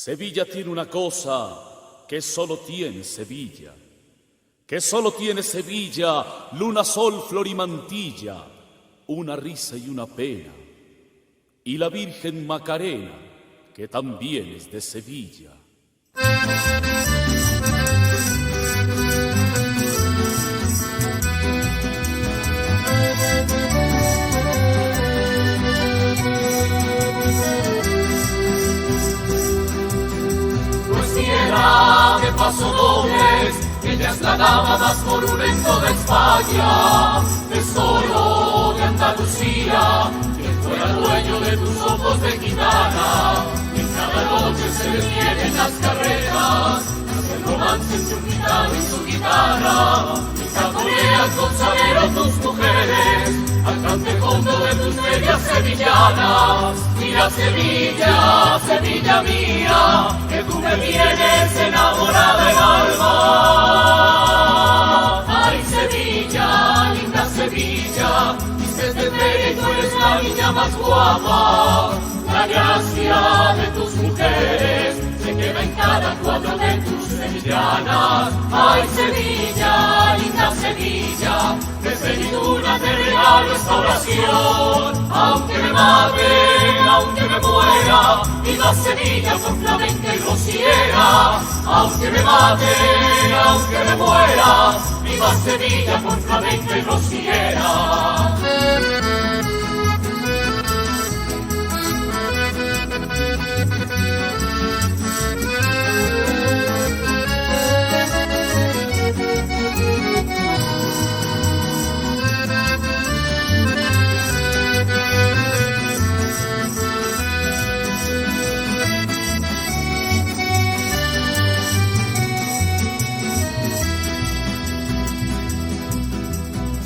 Sevilla tiene una cosa que solo tiene Sevilla, que solo tiene Sevilla, luna, sol, flor y mantilla, una risa y una pena, y la Virgen Macarena, que también es de Sevilla. De pasodobles, ella es la dama más moruna en toda España, tesoro de Andalucía, quien fuera dueño de tus ojos de gitana, y cada noche se detiene en las carreras, hace el romance en su gitano y su guitarra, y cantorean con salero tus mujeres, al cantejondo de tus medias sevillanas. Mira Sevilla, Sevilla mía, que tú me tienes enamorada el alma. Ay Sevilla, linda Sevilla, dices de feria y tú eres la niña más guapa. La gracia de tus mujeres se queda en cada cuadro de tus sevillanas. Ay Sevilla, linda Sevilla, desde mi luna te regalo esta oración. Aunque me maten, aunque me muera, viva Sevilla por flamenca y rociera. Aunque me maten, aunque me muera, viva Sevilla por flamenca y rociera.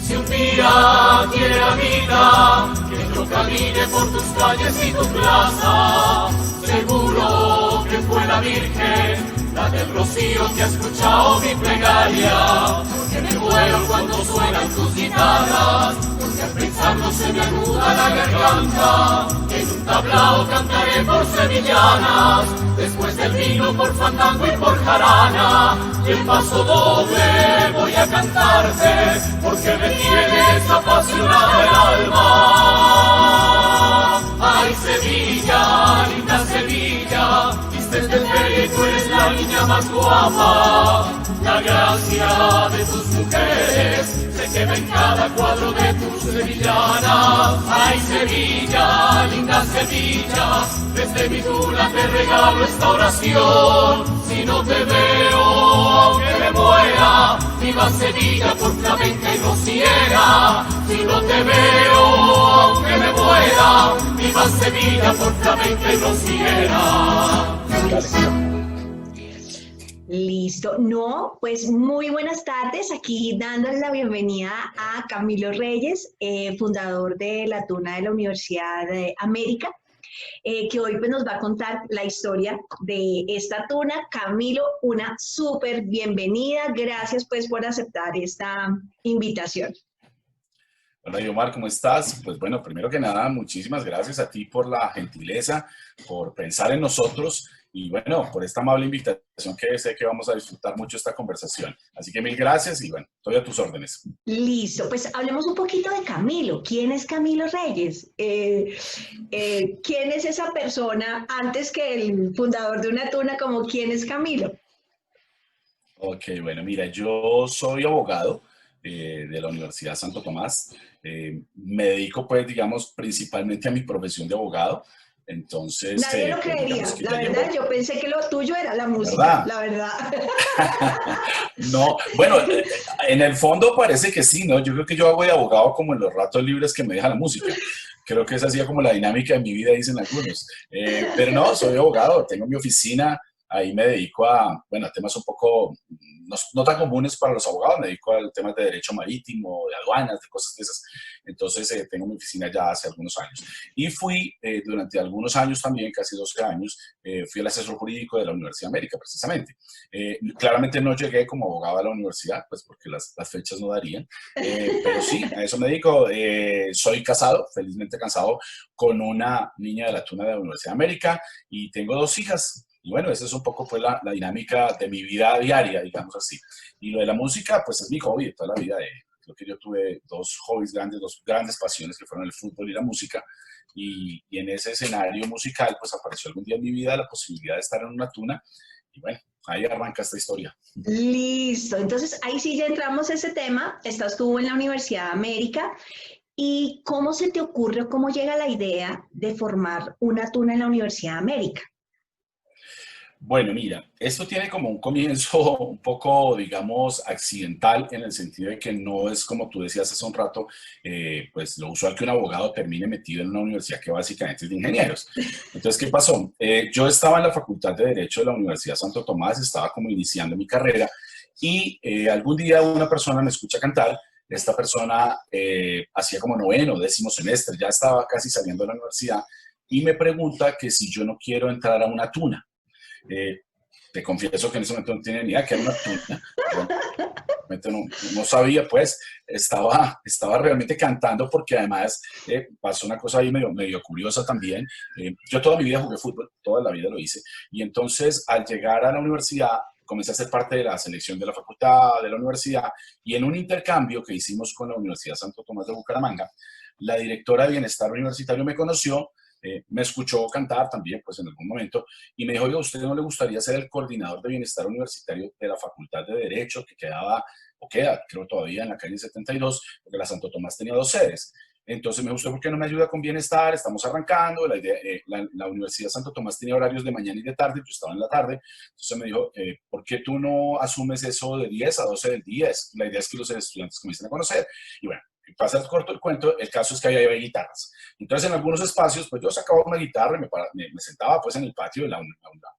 Si un día quiere la vida que yo camine por tus calles y tu plaza, seguro que fue la Virgen, la del Rocío, que ha escuchado mi plegaria. Porque me muero cuando suenan tus guitarras, porque al pensarlo se me aguda la garganta. En un tablao cantaré por sevillanas, después del vino por fandango y por jarana. Y el paso doble voy a cantarte, porque me tienes apasionado el alma. Ay Sevilla, linda Sevilla, vistes de feria y tú eres la niña más guapa. La gracia de tus mujeres se queda en cada cuadro de tus sevillanas. Ay Sevilla, linda Sevilla, desde mi luna te regalo esta oración. Si no te veo, aunque me muera, viva Sevilla por flamenca y rociera. Si no te veo, aunque me muera, viva Sevilla por flamenca y rociera. Listo. No, pues muy buenas tardes. Aquí dándole la bienvenida a Camilo Reyes, fundador de la Tuna de la Universidad de América, que hoy pues nos va a contar la historia de esta tuna. Camilo, una súper bienvenida. Gracias pues por aceptar esta invitación. Hola, Yomar, ¿cómo estás? Pues bueno, primero que nada, muchísimas gracias a ti por la gentileza, por pensar en nosotros y bueno, por esta amable invitación que sé que vamos a disfrutar mucho esta conversación. Así que mil gracias y bueno, estoy a tus órdenes. Listo, pues hablemos un poquito de Camilo. ¿Quién es Camilo Reyes? ¿Quién es esa persona antes que el fundador de una tuna? Como ¿quién es Camilo? Ok, bueno, mira, yo soy abogado de la Universidad Santo Tomás. Me dedico, pues, digamos, principalmente a mi profesión de abogado. Entonces, nadie lo creería, la verdad, yo pensé que lo tuyo era la música, la verdad. No, bueno, en el fondo parece que sí, ¿no? Yo creo que yo hago de abogado como en los ratos libres que me deja la música. Creo que esa ha sido como la dinámica de mi vida, dicen algunos. Pero no, soy abogado, tengo mi oficina, ahí me dedico a, bueno, a temas un poco no tan comunes para los abogados, me dedico a temas de derecho marítimo, de aduanas, de cosas de esas. Entonces, tengo mi oficina ya hace algunos años. Y fui, durante algunos años también, casi 12 años, fui el asesor jurídico de la Universidad de América, precisamente. Claramente no llegué como abogado a la universidad, pues porque las fechas no darían, pero sí, a eso me dedico. Soy casado, felizmente casado, con una niña de la Tuna de la Universidad de América y tengo 2 hijas. Y bueno, esa es un poco pues la dinámica de mi vida diaria, digamos así. Y lo de la música, pues es mi hobby de toda la vida. Creo que yo tuve dos hobbies grandes, dos grandes pasiones que fueron el fútbol y la música. Y en ese escenario musical, pues apareció algún día en mi vida la posibilidad de estar en una tuna. Y bueno, ahí arranca esta historia. Listo, entonces ahí sí ya entramos a ese tema. Estás tú en la Universidad de América. ¿Y cómo se te ocurre o cómo llega la idea de formar una tuna en la Universidad de América? Bueno, mira, esto tiene como un comienzo un poco, digamos, accidental en el sentido de que no es como tú decías hace un rato, pues lo usual que un abogado termine metido en una universidad que básicamente es de ingenieros. Entonces, ¿qué pasó? Yo estaba en la Facultad de Derecho de la Universidad Santo Tomás, estaba como iniciando mi carrera y algún día una persona me escucha cantar. Esta persona hacía como noveno, décimo semestre, ya estaba casi saliendo de la universidad y me pregunta que si yo no quiero entrar a una tuna. Te confieso que en ese momento no tenía ni idea que era una tuna. No sabía, pues, estaba realmente cantando porque además pasó una cosa ahí medio curiosa también. Yo toda mi vida jugué fútbol, toda la vida lo hice. Y entonces, al llegar a la universidad, comencé a ser parte de la selección de la facultad, de la universidad, y en un intercambio que hicimos con la Universidad Santo Tomás de Bucaramanga, la directora de Bienestar Universitario me conoció, me escuchó cantar también, pues en algún momento, y me dijo, oiga, ¿a usted no le gustaría ser el coordinador de Bienestar Universitario de la Facultad de Derecho, que quedaba, o queda, creo todavía, en la calle 72, porque la Santo Tomás tenía dos sedes? Entonces me gustó, ¿por qué no me ayuda con Bienestar? Estamos arrancando, la Universidad Santo Tomás tenía horarios de mañana y de tarde, yo estaba en la tarde, entonces me dijo, ¿por qué tú no asumes eso de 10 a 12 del día? La idea es que los estudiantes comiencen a conocer, y bueno, pasa corto el cuento, el caso es que ahí había guitarras. Entonces, en algunos espacios, pues yo sacaba una guitarra y me sentaba pues en el patio, la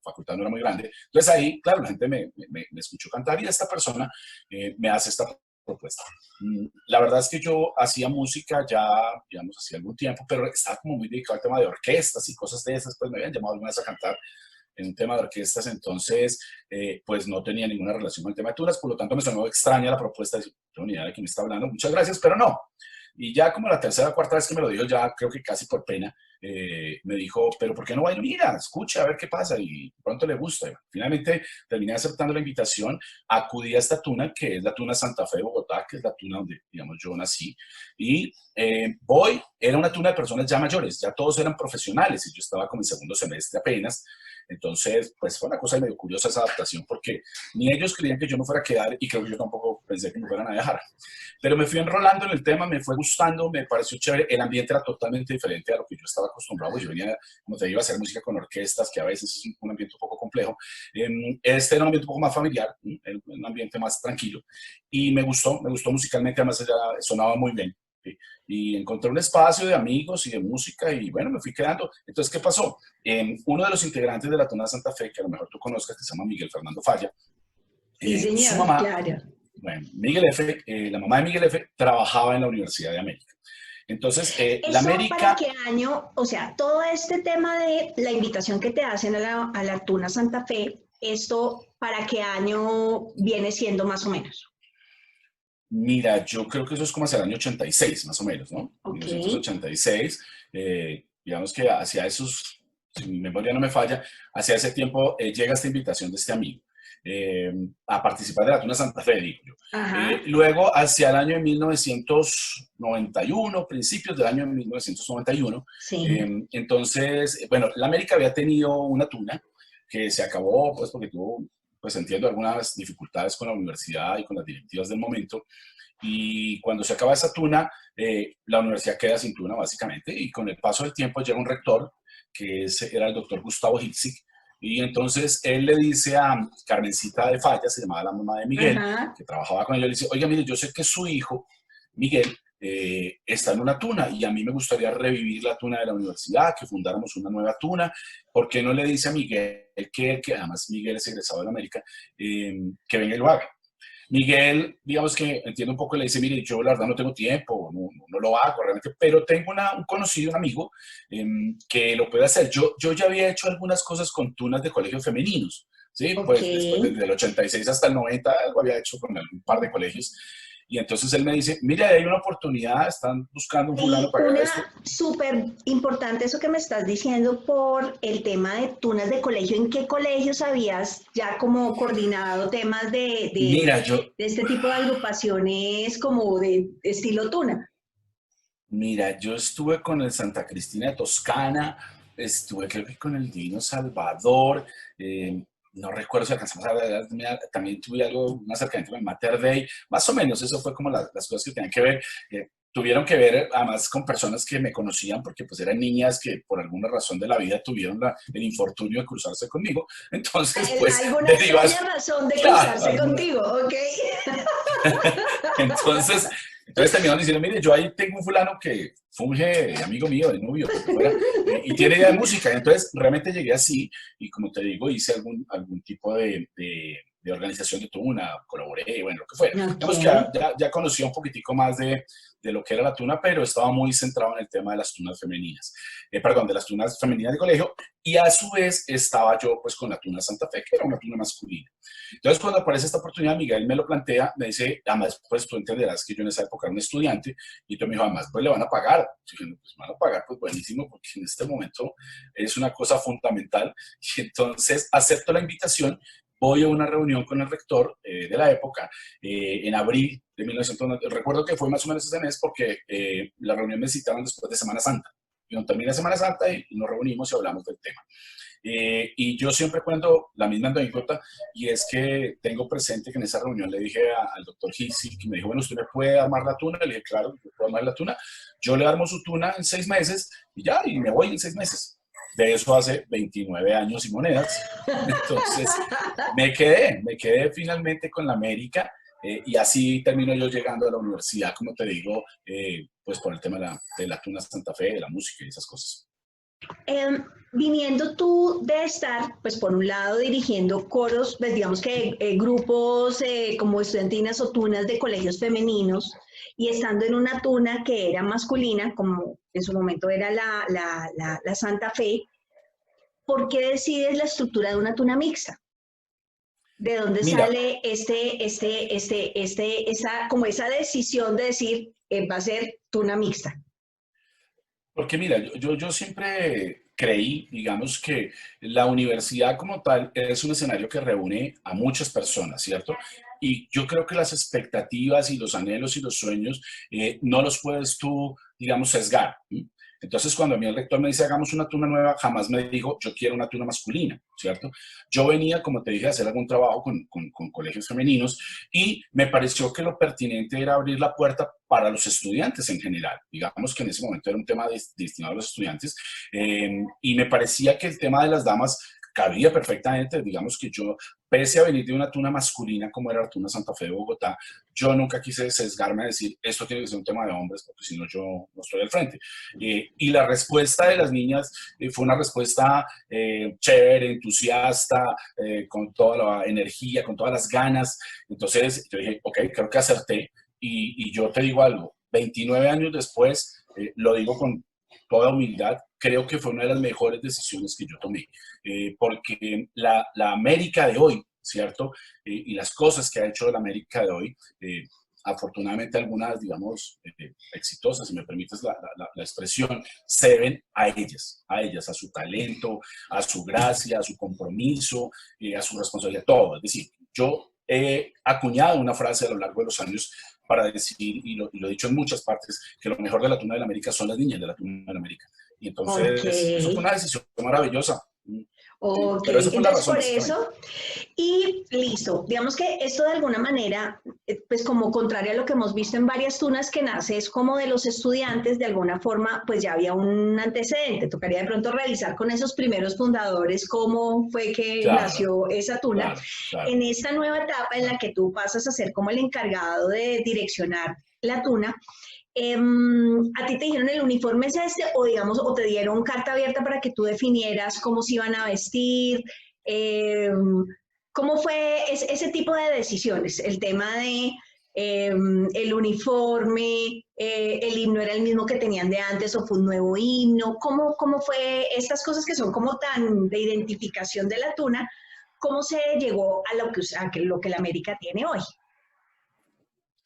facultad no era muy grande. Entonces ahí, claro, la gente me escuchó cantar y esta persona me hace esta propuesta. La verdad es que yo hacía música ya, digamos, hacía algún tiempo, pero estaba como muy dedicado al tema de orquestas y cosas de esas, pues me habían llamado alguna vez a cantar en un tema de orquestas, entonces pues no tenía ninguna relación con el tema de tunas, por lo tanto me sonó extraña la propuesta, de no ni idea de quién me está hablando, muchas gracias, pero no. Y ya como la tercera o cuarta vez que me lo dijo, ya creo que casi por pena, me dijo, pero ¿por qué no va a ir? Mira, escucha, a ver qué pasa, y pronto le gusta. Y finalmente terminé aceptando la invitación, acudí a esta tuna, que es la Tuna Santa Fe de Bogotá, que es la tuna donde, digamos, yo nací, y era una tuna de personas ya mayores, ya todos eran profesionales, y yo estaba como en segundo semestre apenas. Entonces, pues fue una cosa medio curiosa esa adaptación, porque ni ellos creían que yo me fuera a quedar y creo que yo tampoco pensé que me fueran a dejar. Pero me fui enrolando en el tema, me fue gustando, me pareció chévere. El ambiente era totalmente diferente a lo que yo estaba acostumbrado. Yo venía, como te digo, a hacer música con orquestas, que a veces es un ambiente un poco complejo. Este era un ambiente un poco más familiar, un ambiente más tranquilo. Y me gustó musicalmente, además sonaba muy bien. ¿Sí? Y encontré un espacio de amigos y de música y bueno, me fui quedando. Entonces, ¿qué pasó? Uno de los integrantes de la Tuna Santa Fe, que a lo mejor tú conozcas, que se llama Miguel Fernando Falla, Sí, su señor, mamá, claro. bueno, Miguel F., la mamá de Miguel F. trabajaba en la Universidad de América. Entonces, la ¿Eso América... para qué año? O sea, todo este tema de la invitación que te hacen a la Tuna Santa Fe, ¿esto para qué año viene siendo más o menos? Mira, yo creo que eso es como hacia el año 86, más o menos, ¿no? Ok. 1986, digamos que hacia esos, si mi memoria no me falla, hacia ese tiempo llega esta invitación de este amigo a participar de la Tuna Santa Fe, digo yo. Luego, hacia el año de 1991, principios del año de 1991, Sí. entonces, bueno, la América había tenido una tuna que se acabó, pues, porque tuvo, pues entiendo, algunas dificultades con la universidad y con las directivas del momento. Y cuando se acaba esa tuna, la universidad queda sin tuna, básicamente. Y con el paso del tiempo llega un rector, que era el doctor Gustavo Hitzig. Y entonces él le dice a Carmencita de Falla, se llamaba la mamá de Miguel, que trabajaba con ella, le dice, oiga, mire, yo sé que su hijo, Miguel, está en una tuna y a mí me gustaría revivir la tuna de la universidad, que fundáramos una nueva tuna. ¿Por qué no le dice a Miguel, que además Miguel es egresado de la América, que venga y lo haga? Miguel, digamos que entiende un poco, le dice, mire, yo la verdad no tengo tiempo, no lo hago realmente, pero tengo un conocido, un amigo, que lo puede hacer. Yo ya había hecho algunas cosas con tunas de colegios femeninos, ¿sí? Pues después, desde el 86 hasta el 90, algo había hecho con un par de colegios. Y entonces él me dice, mira, hay una oportunidad, están buscando un fulano Y para que haga una esto. súper importante eso que me estás diciendo por el tema de tunas de colegio. ¿En qué colegios habías ya como coordinado temas Mira, de este tipo de agrupaciones como de estilo tuna? yo estuve con el Santa Cristina de Toscana, estuve creo que con el Divino Salvador, no recuerdo si alcanzamos a ver, también tuve algo, un acercamiento con el Mater Dei, más o menos, eso fue como las cosas que tenían que ver. Tuvieron que ver además con personas que me conocían porque pues eran niñas que por alguna razón de la vida tuvieron el infortunio de cruzarse conmigo. Entonces pues Alguna derivas, extraña razón de claro, cruzarse alguna. contigo, ¿ok? Entonces terminaron diciendo, mire, yo ahí tengo un fulano que funge de amigo mío, de novio, lo que fuera, y tiene idea de música. Y entonces realmente llegué así y como te digo, hice algún tipo de organización de tuna, colaboré, bueno, lo que fuera. Digamos que Ok. ya conocía un poquitico más de lo que era la tuna, pero estaba muy centrado en el tema de las tunas femeninas, perdón, de las tunas femeninas de colegio, y a su vez estaba yo pues con la tuna Santa Fe, que era una tuna masculina. Entonces cuando aparece esta oportunidad, Miguel me lo plantea, me dice, además pues tú entenderás que yo en esa época era un estudiante, y tú me dijo, además pues le van a pagar. Yo dije, pues me van a pagar, pues buenísimo, porque en este momento es una cosa fundamental, y entonces acepto la invitación. Voy a una reunión con el rector de la época en abril de 1990. Recuerdo que fue más o menos ese mes porque la reunión me citaron después de Semana Santa. Y cuando termina Semana Santa y nos reunimos y hablamos del tema. Y yo siempre cuento la misma anécdota y es que tengo presente que en esa reunión le dije al doctor Gisi, que me dijo, bueno, ¿usted me puede armar la tuna? Le dije, claro, yo puedo armar la tuna. Yo le armo su tuna en 6 meses y ya, y me voy en 6 meses. De eso hace 29 años y monedas. Entonces, me quedé finalmente con la América y así termino yo llegando a la universidad, como te digo, pues por el tema de la Tuna Santa Fe, de la música y esas cosas. Viniendo tú de estar, pues por un lado dirigiendo coros, pues digamos que grupos como estudiantinas o tunas de colegios femeninos, y estando en una tuna que era masculina, como en su momento era la Santa Fe, ¿por qué decides la estructura de una tuna mixta? ¿De dónde Mira, sale como esa decisión de decir va a ser tuna mixta? porque mira, yo siempre creí, digamos, que la universidad como tal es un escenario que reúne a muchas personas, ¿cierto? Y yo creo que las expectativas y los anhelos y los sueños no los puedes tú, digamos, sesgar. ¿Sí? Entonces, cuando a mí el rector me dice, hagamos una tuna nueva, jamás me dijo, yo quiero una tuna masculina, ¿cierto? Yo venía, como te dije, a hacer algún trabajo con colegios femeninos y me pareció que lo pertinente era abrir la puerta para los estudiantes en general. Digamos que en ese momento era un tema destinado a los estudiantes y me parecía que el tema de las damas cabía perfectamente. Digamos que yo, pese a venir de una tuna masculina como era la tuna Santa Fe de Bogotá, yo nunca quise sesgarme a decir esto tiene que ser un tema de hombres porque si no yo no estoy al frente. Y la respuesta de las niñas fue una respuesta chévere, entusiasta, con toda la energía, con todas las ganas. Entonces yo dije, ok, creo que acerté. Y yo te digo algo, 29 años después, lo digo con toda humildad, creo que fue una de las mejores decisiones que yo tomé, porque la América de hoy, ¿cierto? Y las cosas que ha hecho la América de hoy, afortunadamente algunas, digamos, exitosas, si me permites la expresión, se deben a ellas, a su talento, a su gracia, a su compromiso, a su responsabilidad, todo. Es decir, yo he acuñado una frase a lo largo de los años para decir, y lo he dicho en muchas partes, que lo mejor de la Tuna de la América son las niñas de la Tuna de la América. Y Ok. entonces, eso fue una decisión maravillosa. Sí, Ok, pero esa fue la entonces razón, por básicamente. eso, y listo, digamos que esto de alguna manera, pues como contrario a lo que hemos visto en varias tunas que nace es como de los estudiantes, de alguna forma, pues ya había un antecedente, tocaría de pronto revisar con esos primeros fundadores cómo fue que Claro, nació esa tuna. claro, claro. En esta nueva etapa en la que tú pasas a ser como el encargado de direccionar la tuna, ¿a ti te dijeron el uniforme es este o digamos, o te dieron carta abierta para que tú definieras cómo se iban a vestir? Eh, ¿Cómo fue ese tipo de decisiones? El tema de el uniforme, el himno era el mismo que tenían de antes o fue un nuevo himno. ¿Cómo fue estas cosas que son como tan de identificación de la tuna? ¿Cómo se llegó a lo que la América tiene hoy?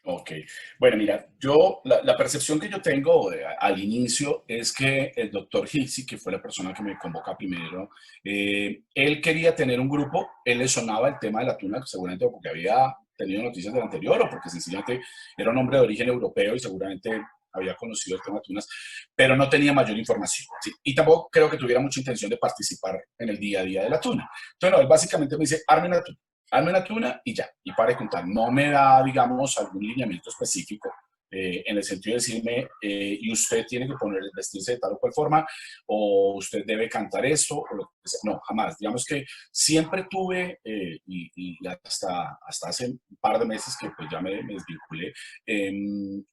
Ok, bueno, mira, yo, la percepción que yo tengo al inicio es que el doctor Hilsey, que fue la persona que me convoca primero, él quería tener un grupo, él le sonaba el tema de la tuna, seguramente porque había tenido noticias del anterior o porque sencillamente era un hombre de origen europeo y seguramente había conocido el tema de tunas, pero no tenía mayor información, ¿sí? Y tampoco creo que tuviera mucha intención de participar en el día a día de la tuna. Entonces, no, él básicamente me dice, arme una tuna. Hazme una tuna y ya, y para de contar. No me da, digamos, algún lineamiento específico en el sentido de decirme, y usted tiene que poner, vestirse de tal o cual forma, o usted debe cantar esto, o lo que sea. No, jamás. Digamos que siempre tuve, y hasta hace un par de meses que pues ya me desvinculé,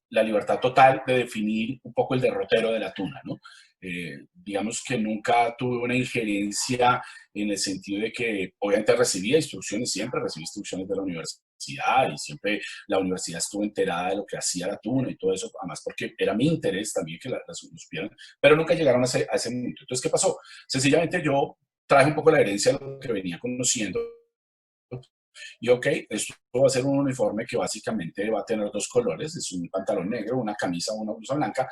la libertad total de definir un poco el derrotero de la tuna, ¿no? Digamos que nunca tuve una injerencia en el sentido de que obviamente recibía instrucciones, siempre recibí instrucciones de la universidad y siempre la universidad estuvo enterada de lo que hacía la tuna y todo eso, además porque era mi interés también que las supieran, pero nunca llegaron a ese momento. Entonces, ¿qué pasó? Sencillamente yo traje un poco la herencia de lo que venía conociendo y ok, esto va a ser un uniforme que básicamente va a tener dos colores, es un pantalón negro, una camisa, una blusa blanca,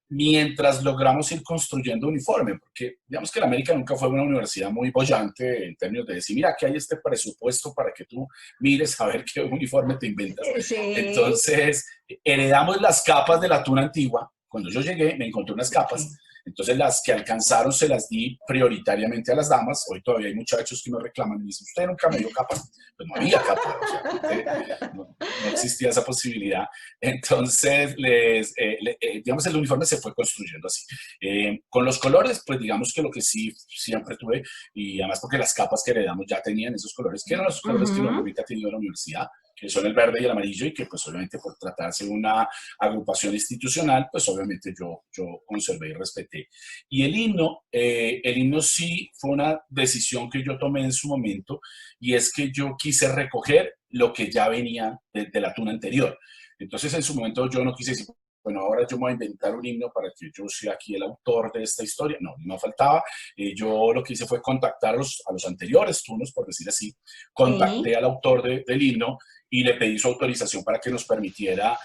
mientras logramos ir construyendo uniforme, porque digamos que la América nunca fue una universidad muy bollante en términos de decir, mira, aquí hay este presupuesto para que tú mires a ver qué uniforme te inventas. Sí, Entonces, heredamos las capas de la tuna antigua. Cuando yo llegué, me encontré unas capas. ok. Entonces, las que alcanzaron se las di prioritariamente a las damas. Hoy todavía hay muchachos que me reclaman y dicen, usted nunca me dio capa. Pues no había capa, o sea, no existía esa posibilidad. Entonces, digamos, el uniforme se fue construyendo así. Con los colores, pues digamos que lo que sí siempre tuve, y además porque las capas que heredamos ya tenían esos colores, que eran los colores que Ujú. normalmente ha tenido la universidad, que son el verde y el amarillo, y que pues obviamente por tratarse de una agrupación institucional, pues obviamente yo conservé y respeté. Y el himno sí fue una decisión que yo tomé en su momento, y es que yo quise recoger lo que ya venía de la tuna anterior. Entonces, en su momento yo no quise decir, bueno, ahora yo me voy a inventar un himno para que yo sea aquí el autor de esta historia. No, no faltaba. Yo lo que hice fue contactar a los anteriores turnos, por decir así. Sí. Contacté al autor del himno y le pedí su autorización para que nos permitiera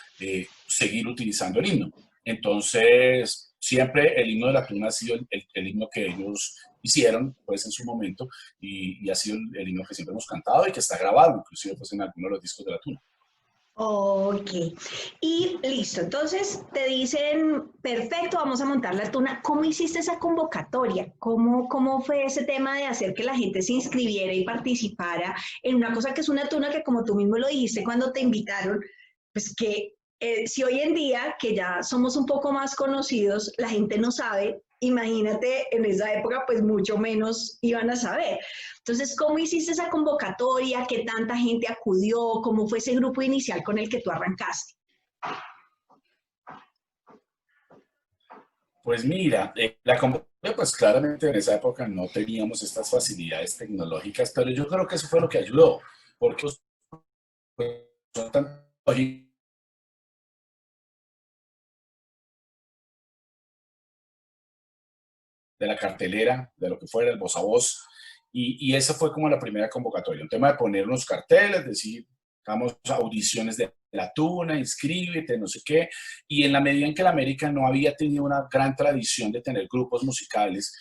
seguir utilizando el himno. Entonces, siempre el himno de la tuna ha sido el himno que ellos hicieron pues en su momento y ha sido el himno que siempre hemos cantado y que está grabado inclusive pues en algunos de los discos de la tuna. Ok, y listo. Entonces te dicen, perfecto, vamos a montar la tuna. ¿Cómo hiciste esa convocatoria? ¿Cómo fue ese tema de hacer que la gente se inscribiera y participara en una cosa que es una tuna que, como tú mismo lo dijiste cuando te invitaron, pues que si hoy en día, que ya somos un poco más conocidos, la gente no sabe, imagínate en esa época, pues mucho menos iban a saber. Entonces, ¿cómo hiciste esa convocatoria? ¿Qué tanta gente acudió? ¿Cómo fue ese grupo inicial con el que tú arrancaste? Pues mira, la convocatoria, pues claramente en esa época no teníamos estas facilidades tecnológicas, pero yo creo que eso fue lo que ayudó, porque son tan de la cartelera, de lo que fuera, el voz a voz. Y esa fue como la primera convocatoria, un tema de poner unos carteles, decir, vamos a audiciones de la tuna, inscríbete, no sé qué. Y en la medida en que la América no había tenido una gran tradición de tener grupos musicales,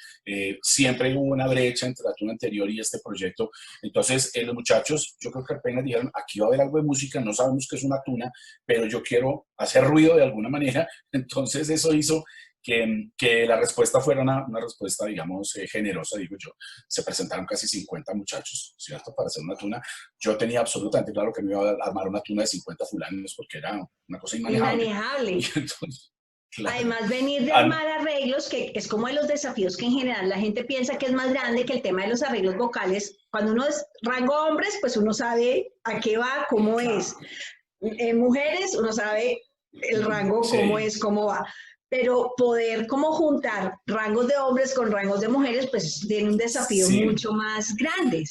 siempre hubo una brecha entre la tuna anterior y este proyecto. Entonces, los muchachos, yo creo que apenas dijeron, aquí va a haber algo de música, no sabemos qué es una tuna, pero yo quiero hacer ruido de alguna manera. Entonces, eso hizo que la respuesta fuera una respuesta, digamos, generosa, digo yo. Se presentaron casi 50 muchachos, ¿cierto? Para hacer una tuna. Yo tenía absolutamente claro que me iba a armar una tuna de 50 fulanos porque era una cosa inmanejable. Y Inmanejable. entonces, claro. Además, venir de Ah, armar arreglos, que es como de los desafíos que en general la gente piensa que es más grande que el tema de los arreglos vocales. Cuando uno es rango hombres, pues uno sabe a qué va, cómo es. claro. En mujeres, uno sabe el rango, cómo Sí. es, cómo va. Pero poder como juntar rangos de hombres con rangos de mujeres, pues tiene un desafío Sí, mucho más grande.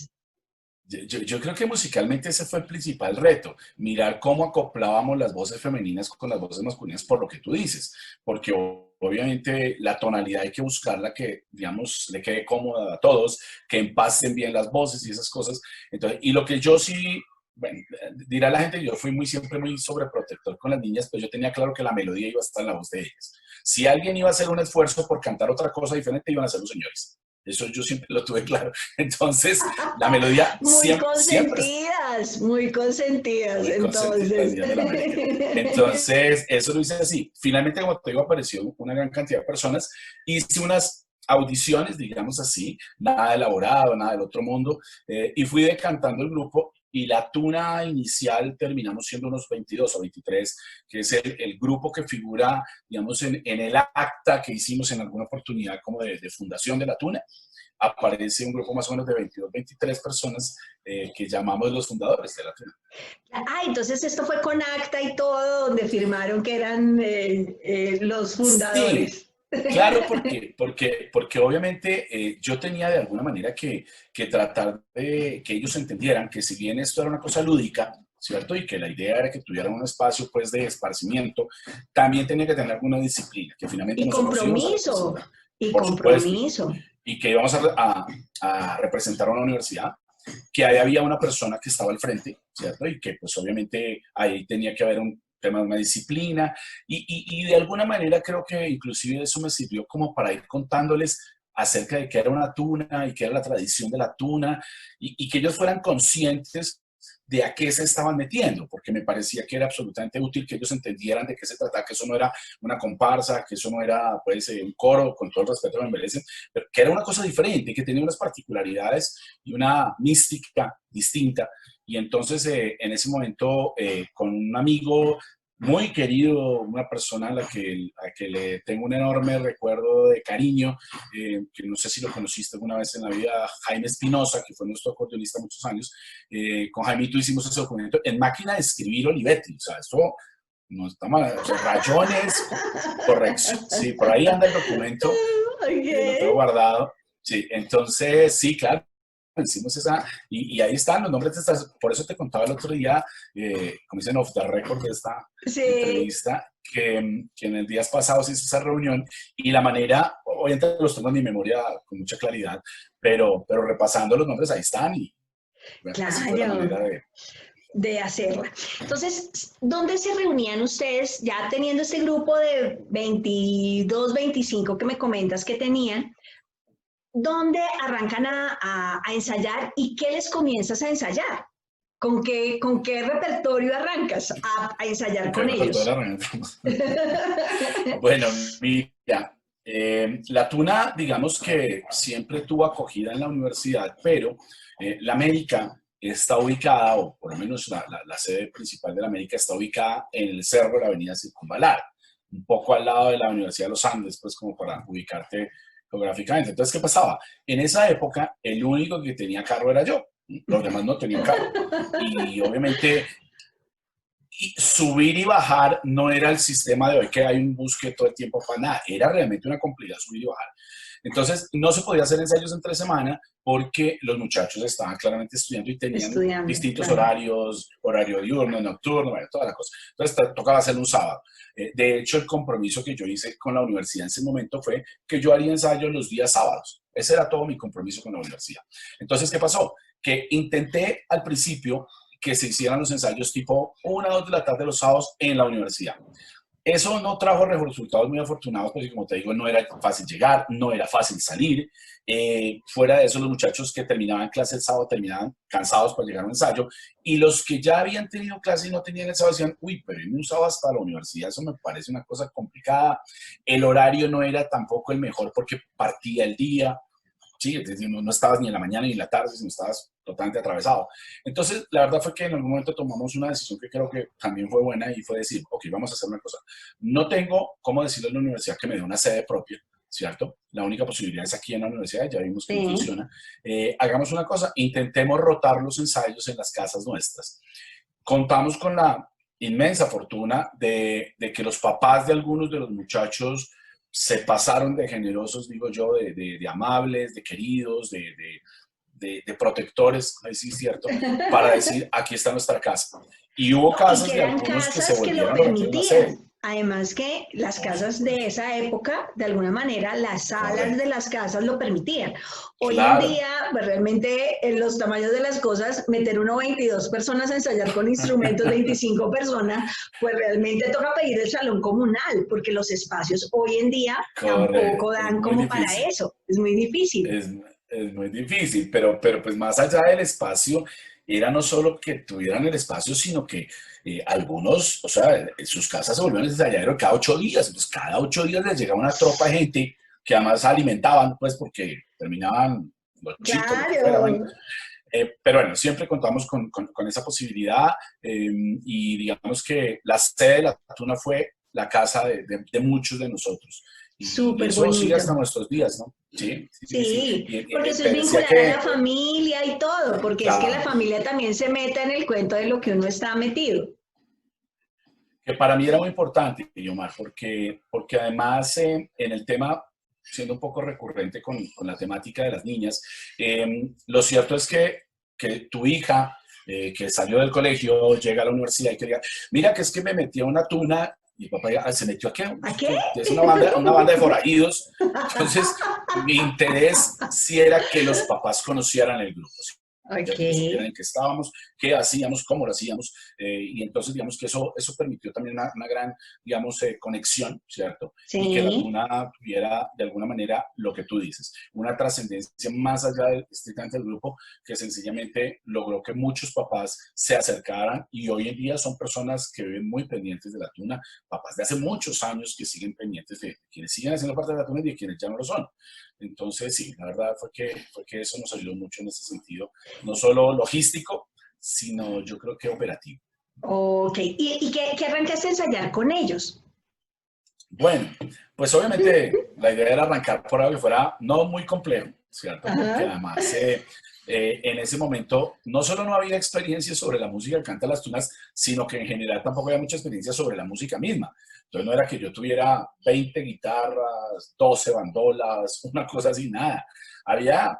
yo creo que musicalmente ese fue el principal reto, mirar cómo acoplábamos las voces femeninas con las voces masculinas por lo que tú dices, porque obviamente la tonalidad hay que buscarla que, digamos, le quede cómoda a todos, que empasten bien las voces y esas cosas. Entonces, y lo que yo sí bueno, dirá la gente que yo fui siempre muy sobreprotector con las niñas, pero yo tenía claro que la melodía iba a estar en la voz de ellas. Si alguien iba a hacer un esfuerzo por cantar otra cosa diferente, iban a ser los señores. Eso yo siempre lo tuve claro. Entonces, la melodía Muy siempre consentidas, muy consentidas, muy consentida entonces. de la América. Entonces, eso lo hice así. Finalmente, como te digo, apareció una gran cantidad de personas. Hice unas audiciones, digamos así, nada elaborado, nada del otro mundo, y fui decantando el grupo. Y la tuna inicial terminamos siendo unos 22 o 23, que es el grupo que figura, digamos, en el acta que hicimos en alguna oportunidad como de fundación de la tuna. Aparece un grupo más o menos de 22, 23 personas que llamamos los fundadores de la tuna. Ah, entonces esto fue con acta y todo, donde firmaron que eran los fundadores. Sí. Claro, porque obviamente yo tenía de alguna manera que tratar de que ellos entendieran que si bien esto era una cosa lúdica, ¿cierto? Y que la idea era que tuvieran un espacio pues de esparcimiento, también tenía que tener alguna disciplina, que finalmente Y nosotros compromiso, y por supuesto, compromiso. y que íbamos a representar a una universidad, que ahí había una persona que estaba al frente, ¿cierto? Y que pues obviamente ahí tenía que haber un tema de una disciplina y de alguna manera creo que inclusive eso me sirvió como para ir contándoles acerca de qué era una tuna y qué era la tradición de la tuna y que ellos fueran conscientes de a qué se estaban metiendo, porque me parecía que era absolutamente útil que ellos entendieran de qué se trataba, que eso no era una comparsa, que eso no era pues un coro, con todo el respeto que me merecen, pero que era una cosa diferente, que tenía unas particularidades y una mística distinta. Y entonces en ese momento con un amigo muy querido, una persona a la que le tengo un enorme recuerdo de cariño, que no sé si lo conociste alguna vez en la vida, Jaime Espinosa, que fue nuestro acordeonista muchos años. Con Jaimito hicimos ese documento en máquina de escribir Olivetti, o sea, esto no está mal, o sea, rayones, corrección, sí, por ahí anda el documento, lo tengo guardado, sí, entonces, sí, claro, hicimos esa, y ahí están los nombres de estas, por eso te contaba el otro día, como dicen off the record de esta entrevista, que en el días pasados hice esa reunión y la manera, obviamente los tengo en mi memoria con mucha claridad, pero repasando los nombres ahí están y bueno, claro. así fue la manera de hacerla. Entonces, ¿dónde se reunían ustedes ya teniendo este grupo de 22, 25 que me comentas que tenían? ¿Dónde arrancan a ensayar y qué les comienzas a ensayar? ¿Con qué repertorio arrancas a ensayar con ellos? Bueno, mira, la tuna, digamos que siempre tuvo acogida en la universidad, pero la América está ubicada, o por lo menos la sede principal de la América está ubicada en el cerro de la avenida Circunvalar, un poco al lado de la Universidad de los Andes, pues como para ubicarte geográficamente. Entonces, ¿qué pasaba? En esa época, el único que tenía carro era yo. Los demás no tenían carro. Y obviamente, subir y bajar no era el sistema de hoy, que hay un bus que todo el tiempo para nada. Era realmente una complejidad subir y bajar. Entonces, no se podía hacer ensayos entre semana porque los muchachos estaban claramente estudiando y tenían distintos horarios, horario diurno, nocturno, bueno, toda la cosa. Entonces, tocaba hacerlo un sábado. De hecho, el compromiso que yo hice con la universidad en ese momento fue que yo haría ensayos los días sábados. Ese era todo mi compromiso con la universidad. Entonces, ¿qué pasó? Que intenté al principio que se hicieran los ensayos tipo 1 o 2 de la tarde los sábados en la universidad. Eso no trajo resultados muy afortunados, porque como te digo, no era fácil llegar, no era fácil salir. Fuera de eso, los muchachos que terminaban clase el sábado terminaban cansados para llegar a un ensayo, y los que ya habían tenido clase y no tenían el sábado decían, uy, pero irme un sábado hasta la universidad, eso me parece una cosa complicada. El horario no era tampoco el mejor porque partía el día. Sí, es decir, no estabas ni en la mañana ni en la tarde, sino estabas totalmente atravesado. Entonces, la verdad fue que en algún momento tomamos una decisión que creo que también fue buena y fue decir, ok, vamos a hacer una cosa. No tengo cómo decirle a la universidad que me dé una sede propia, ¿cierto? La única posibilidad es aquí en la universidad, ya vimos cómo funciona. Hagamos una cosa, intentemos rotar los ensayos en las casas nuestras. Contamos con la inmensa fortuna de que los papás de algunos de los muchachos se pasaron de generosos, digo yo, de amables, de queridos, de protectores, ahí sí es cierto, para decir, aquí está nuestra casa. Y hubo casas de algunos que se volvieron a una sede. Además que las casas de esa época, de alguna manera, las salas de Correcto. las casas lo permitían. Hoy en Claro. día, pues realmente en los tamaños de las cosas, meter uno 22 personas a ensayar con instrumentos, 25 personas, pues realmente toca pedir el salón comunal, porque los espacios hoy en día tampoco Correcto, es dan muy como para difícil. eso. Es muy difícil. Es, es muy difícil, pero pues más allá del espacio, era no solo que tuvieran el espacio, sino que algunos, o sea, sus casas se volvieron ensayadero cada 8 días. Entonces, cada 8 días les llegaba una tropa de gente que además alimentaban, pues porque terminaban los chicos, lo que fuera, bueno. Claro. Pero bueno, siempre contamos con esa posibilidad y digamos que la sede de la Tuna fue la casa de muchos de nosotros. Y Súper eso sigue hasta bonito. nuestros días, ¿no? Sí, sí, sí, sí. Sí, porque eso Te es decía vincular a que, la familia y todo, porque es que la claro, familia también se mete en el cuento de lo que uno está metido. que para mí era muy importante, Yomar, porque además en el tema, siendo un poco recurrente con la temática de las niñas, lo cierto es que tu hija, que salió del colegio, llega a la universidad y que diga, mira que es que me metí a una tuna y papá ya, se metió a qué, ¿A qué? es una banda de forajidos. Entonces, mi interés sí era que los papás conocieran el grupo, Ok, ¿cierto? Que supieran en qué estábamos, qué hacíamos, cómo lo hacíamos, y entonces digamos que eso permitió también una gran, digamos, conexión, ¿cierto? Y que la sí, tuna tuviera de alguna manera lo que tú dices, una trascendencia más allá del estrictamente del grupo, que sencillamente logró que muchos papás se acercaran y hoy en día son personas que viven muy pendientes de la tuna, papás de hace muchos años que siguen pendientes de quienes siguen haciendo parte de la tuna y de quienes ya no lo son. Entonces, sí, la verdad fue que eso nos ayudó mucho en ese sentido, no solo logístico, sino yo creo que operativo. ok. ¿Y qué arrancaste a ensayar con ellos? Bueno, pues obviamente la idea era arrancar por algo que fuera no muy complejo, ¿cierto? Porque Ajá, además en ese momento no solo no había experiencia sobre la música que canta las tunas, sino que en general tampoco había mucha experiencia sobre la música misma. Entonces no era que yo tuviera 20 guitarras, 12 bandolas, una cosa así, nada. Había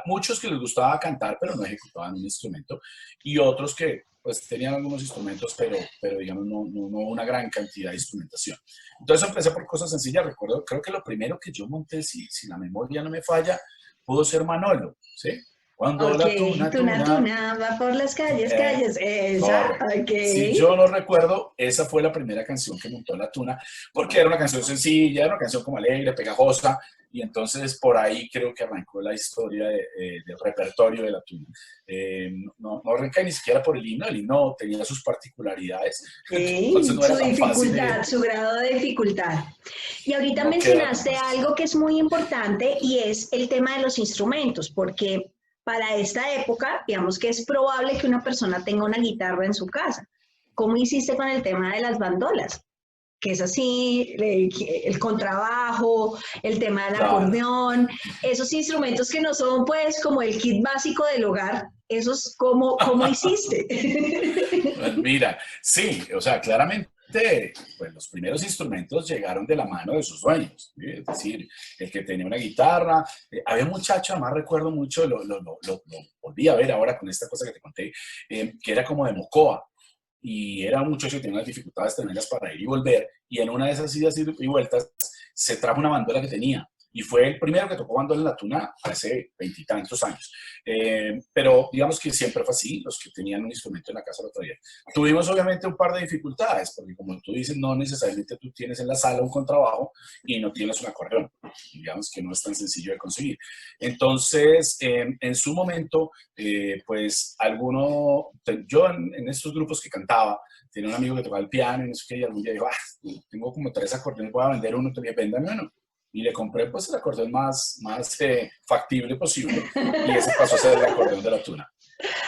muchos que les gustaba cantar, pero no ejecutaban un instrumento, y otros que pues tenían algunos instrumentos, pero digamos no una gran cantidad de instrumentación. Entonces empecé por cosas sencillas. Recuerdo, creo que lo primero que yo monté, si la memoria no me falla, pudo ser Manolo, ¿sí? Cuando ok. la tuna, Tuna, tuna, tuna, va por las calles, eh, calles. Esa, correcto. ok. Si yo no recuerdo, esa fue la primera canción que montó la tuna, porque era una canción sencilla, era una canción como alegre, pegajosa, y entonces por ahí creo que arrancó la historia del repertorio de la tuna. No arranca ni siquiera por el himno tenía sus particularidades, entonces Ok, no su era tan fácil dificultad, su grado de dificultad. Y ahorita no queda tan mencionaste fácil. algo que es muy importante y es el tema de los instrumentos, porque para esta época, digamos que es probable que una persona tenga una guitarra en su casa. ¿Cómo hiciste con el tema de las bandolas? Que es así, el contrabajo, el tema del Claro. acordeón, esos instrumentos que no son pues como el kit básico del hogar, esos, ¿cómo hiciste? Pues mira, sí, o sea, claramente, pues los primeros instrumentos llegaron de la mano de sus dueños, ¿sí? Es decir, el que tenía una guitarra, había un muchacho, además recuerdo mucho, lo volví a ver ahora con esta cosa que te conté, que era como de Mocoa, y era un muchacho que tenía unas dificultades tremendas para ir y volver, y en una de esas idas y vueltas se trajo una bandola que tenía, y fue el primero que tocó bandola en la tuna hace veintitantos años. Pero digamos que siempre fue así, los que tenían un instrumento en la casa lo traían. Tuvimos obviamente un par de dificultades, porque como tú dices, no necesariamente tú tienes en la sala un contrabajo y no tienes un acordeón. Digamos que no es tan sencillo de conseguir. Entonces, en su momento, pues yo en estos grupos que cantaba, tenía un amigo que tocaba el piano y no sé qué, y algún día dijo, tengo como 3 acordeones, voy a vender uno, te véndame uno. Y le compré pues el acordeón más factible posible y ese pasó a ser el acordeón de la tuna.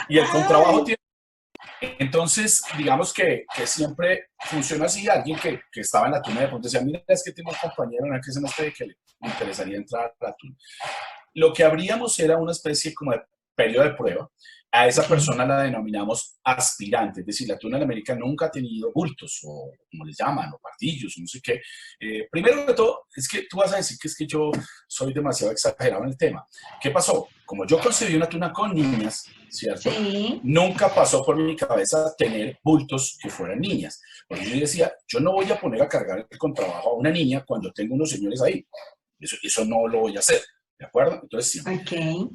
Y el contrabajo Ay, tiene... Entonces, digamos que siempre funciona así. Alguien que estaba en la tuna de pronto decía, mira, es que tengo un compañero en el que se me esté que le interesaría entrar a la tuna. Lo que abríamos era una especie como de periodo de prueba A esa Ok. persona la denominamos aspirante, es decir, la tuna de América nunca ha tenido bultos, o como les llaman, o pardillos, o no sé qué. Primero de todo, es que tú vas a decir que es que yo soy demasiado exagerado en el tema. ¿Qué pasó? Como yo concebí una tuna con niñas, ¿cierto? Sí, Nunca pasó por mi cabeza tener bultos que fueran niñas. Porque yo decía, yo no voy a poner a cargar el contrabajo a una niña cuando tengo unos señores ahí. Eso no lo voy a hacer, ¿de acuerdo? Entonces, siempre. ok.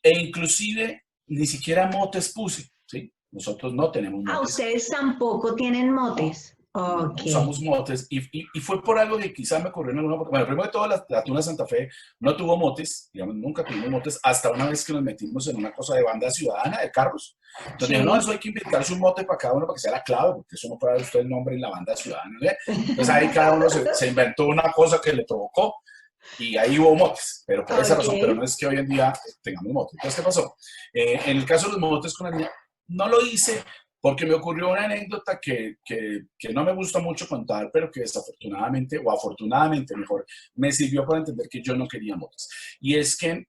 E inclusive ni siquiera motes puse, ¿sí? Nosotros no tenemos Ah, motes, ustedes tampoco tienen no, motes. no Ok. usamos motes y fue por algo que quizás me ocurrió en alguna oportunidad. Bueno, primero de todo, la Tuna Santa Fe no tuvo motes, digamos, nunca tuvimos motes, hasta una vez que nos metimos en una cosa de banda ciudadana de carros. Entonces dijeron, no, Sí. eso hay que inventarse un mote para cada uno para que sea la clave, porque eso no puede dar usted el nombre en la banda ciudadana, ¿no? Entonces ahí cada uno se inventó una cosa que le provocó y ahí hubo motes, pero por esa Ok. razón, pero no es que hoy en día tengamos motes. Entonces, ¿qué pasó? En el caso de los motes con la niña, no lo hice porque me ocurrió una anécdota que no me gusta mucho contar, pero que desafortunadamente, o afortunadamente mejor, me sirvió para entender que yo no quería motes. Y es que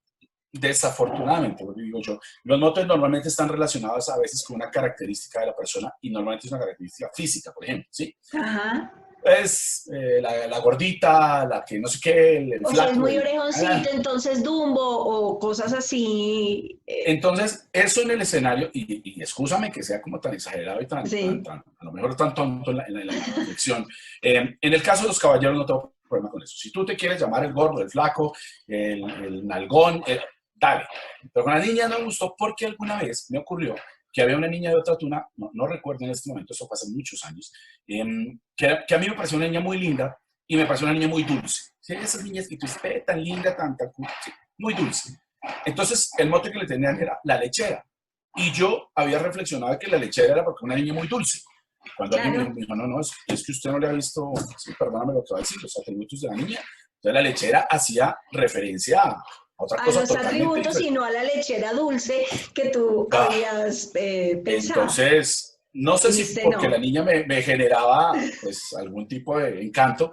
desafortunadamente, lo que digo yo, los motes normalmente están relacionados a veces con una característica de la persona y normalmente es una característica física, por ejemplo, ¿sí? Ajá. Es la gordita, la que no sé qué, el O sea, es flaco, muy el... orejoncito, entonces Dumbo o cosas así. Entonces, eso en el escenario, y excúsame que sea como tan exagerado y Sí. a lo mejor tan tonto en la reflexión. En el caso de los caballeros no tengo problema con eso. Si tú te quieres llamar el gordo, el flaco, el nalgón, dale. Pero con la niña no me gustó porque alguna vez me ocurrió que había una niña de otra tuna, no recuerdo en este momento, eso fue hace muchos años, que a mí me pareció una niña muy linda y me pareció una niña muy dulce. ¿Sí? Esas niñas que tú dices, tan linda, tan, sí, muy dulce. Entonces, el mote que le tenían era la lechera. Y yo había reflexionado que la lechera era porque una niña muy dulce. Cuando alguien Claro. me dijo, no, es que usted no le ha visto, sí, perdóname lo que va a decir, los atributos de la niña. Entonces, la lechera hacía referencia a otra A cosa los totalmente atributos y diferente. no a la lechera dulce que tú Ah, habías pensado. entonces, no sé si Dijiste porque la no. niña me generaba pues algún tipo de encanto,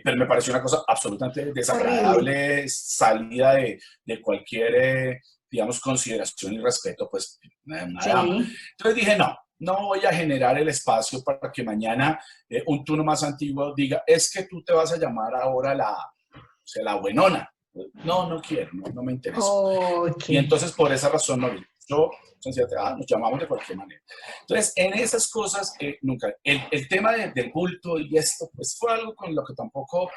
pero me pareció una cosa absolutamente Horrible. desagradable, salida de cualquier, digamos, consideración y respeto, pues, una dama. Sí. Entonces dije, no voy a generar el espacio para que mañana un turno más antiguo diga, es que tú te vas a llamar ahora o sea, la buenona. No quiero, no me interesó. Ok. Y entonces por esa razón no, yo sencillamente, nos llamamos de cualquier manera. Entonces, en esas cosas, nunca, el tema del bulto y esto, pues fue algo con lo que tampoco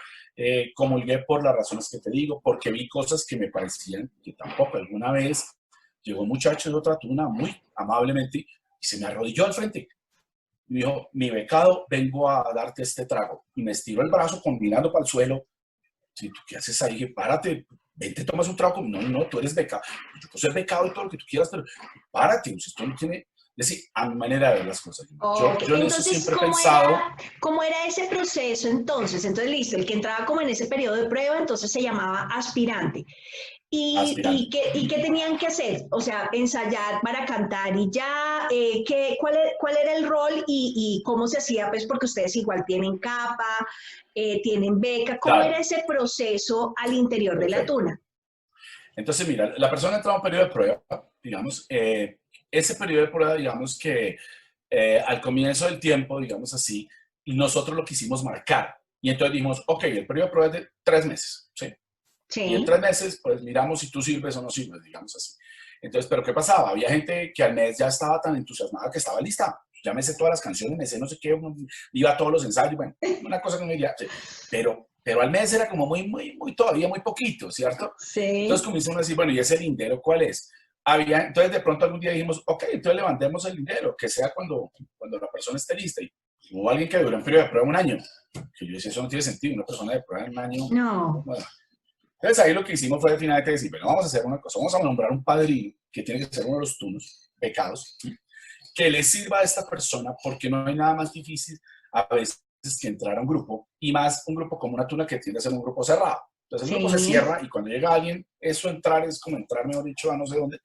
comulgué por las razones que te digo, porque vi cosas que me parecían que tampoco. Alguna vez llegó un muchacho de otra tuna muy amablemente y se me arrodilló al frente. Y me dijo, mi becado, vengo a darte este trago. Y me estiró el brazo combinando para el suelo. Sí, ¿tú qué haces ahí? Párate, vente, tomas un trago. No, tú eres becado. Yo puedo ser becado y todo lo que tú quieras, pero párate, esto no tiene... Es decir, a mi manera de ver las cosas. Ok, Yo en eso entonces, siempre he pensado cómo era ese proceso entonces? Entonces, listo, el que entraba como en ese periodo de prueba, entonces se llamaba aspirante. aspirante. Y qué tenían que hacer? O sea, ensayar para cantar y ya, cuál era el rol y cómo se hacía? Pues porque ustedes igual tienen capa, tienen beca, ¿cómo era Claro, ese proceso al interior de la perfecto. tuna? Entonces, mira, la persona entra a un periodo de prueba, digamos, ese periodo de prueba, digamos que al comienzo del tiempo, digamos así, nosotros lo quisimos marcar. Y entonces dijimos, ok, el periodo de prueba es de 3 meses, ¿sí? Y en Sí, 3 meses, pues miramos si tú sirves o no sirves, digamos así. Entonces, ¿pero qué pasaba? Había gente que al mes ya estaba tan entusiasmada que estaba lista. Ya me sé todas las canciones, me sé no sé qué, iba a todos los ensayos, bueno, una cosa que me diría, sí. Pero al mes era como muy todavía muy poquito, ¿cierto? Entonces sí, comenzamos a decir, bueno, ¿y ese lindero cuál es? Entonces de pronto algún día dijimos, ok, entonces levantemos el lindero, que sea cuando la persona esté lista. Y hubo alguien que duró en periodo de prueba un año, que yo decía, eso no tiene sentido, una persona de prueba en un año, no, bueno, entonces ahí lo que hicimos fue finalmente decir, bueno, vamos a hacer una cosa, vamos a nombrar un padrino, que tiene que ser uno de los tunos, pecados, que le sirva a esta persona, porque no hay nada más difícil a veces que entrar a un grupo, y más un grupo como una tuna que tiende a ser un grupo cerrado. Entonces el grupo se sí, cierra y cuando llega alguien, eso entrar es como entrar, mejor dicho, a no sé dónde.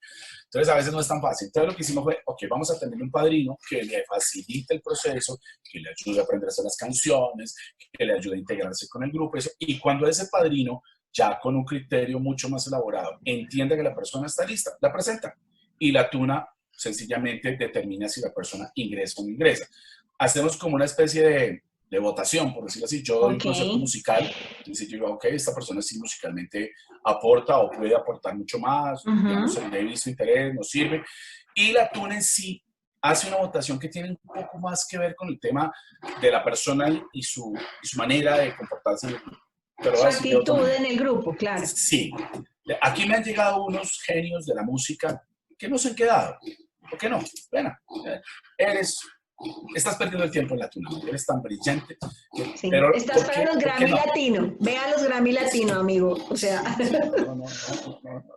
Entonces a veces no es tan fácil. Entonces lo que hicimos fue, ok, vamos a tener un padrino que le facilite el proceso, que le ayude a aprenderse las canciones, que le ayude a integrarse con el grupo, eso. Y cuando ese padrino ya con un criterio mucho más elaborado, entiende que la persona está lista, la presenta y la tuna sencillamente determina si la persona ingresa o no ingresa. Hacemos como una especie de votación, por decirlo así. Yo doy un concepto musical, entonces yo digo, ok, esta persona sí musicalmente aporta o puede aportar mucho más, digamos, le he visto interés, nos sirve. Y la tuna en sí hace una votación que tiene un poco más que ver con el tema de la persona y su manera de comportarse en el grupo. Pero su actitud en el grupo, claro. Sí. Aquí me han llegado unos genios de la música que no se han quedado. ¿Por qué no? Bueno, estás perdiendo el tiempo en la tuna, eres tan brillante. Sí. Pero, estás para los Grammy Latino. Ve a los Grammy Latino, amigo. O sea.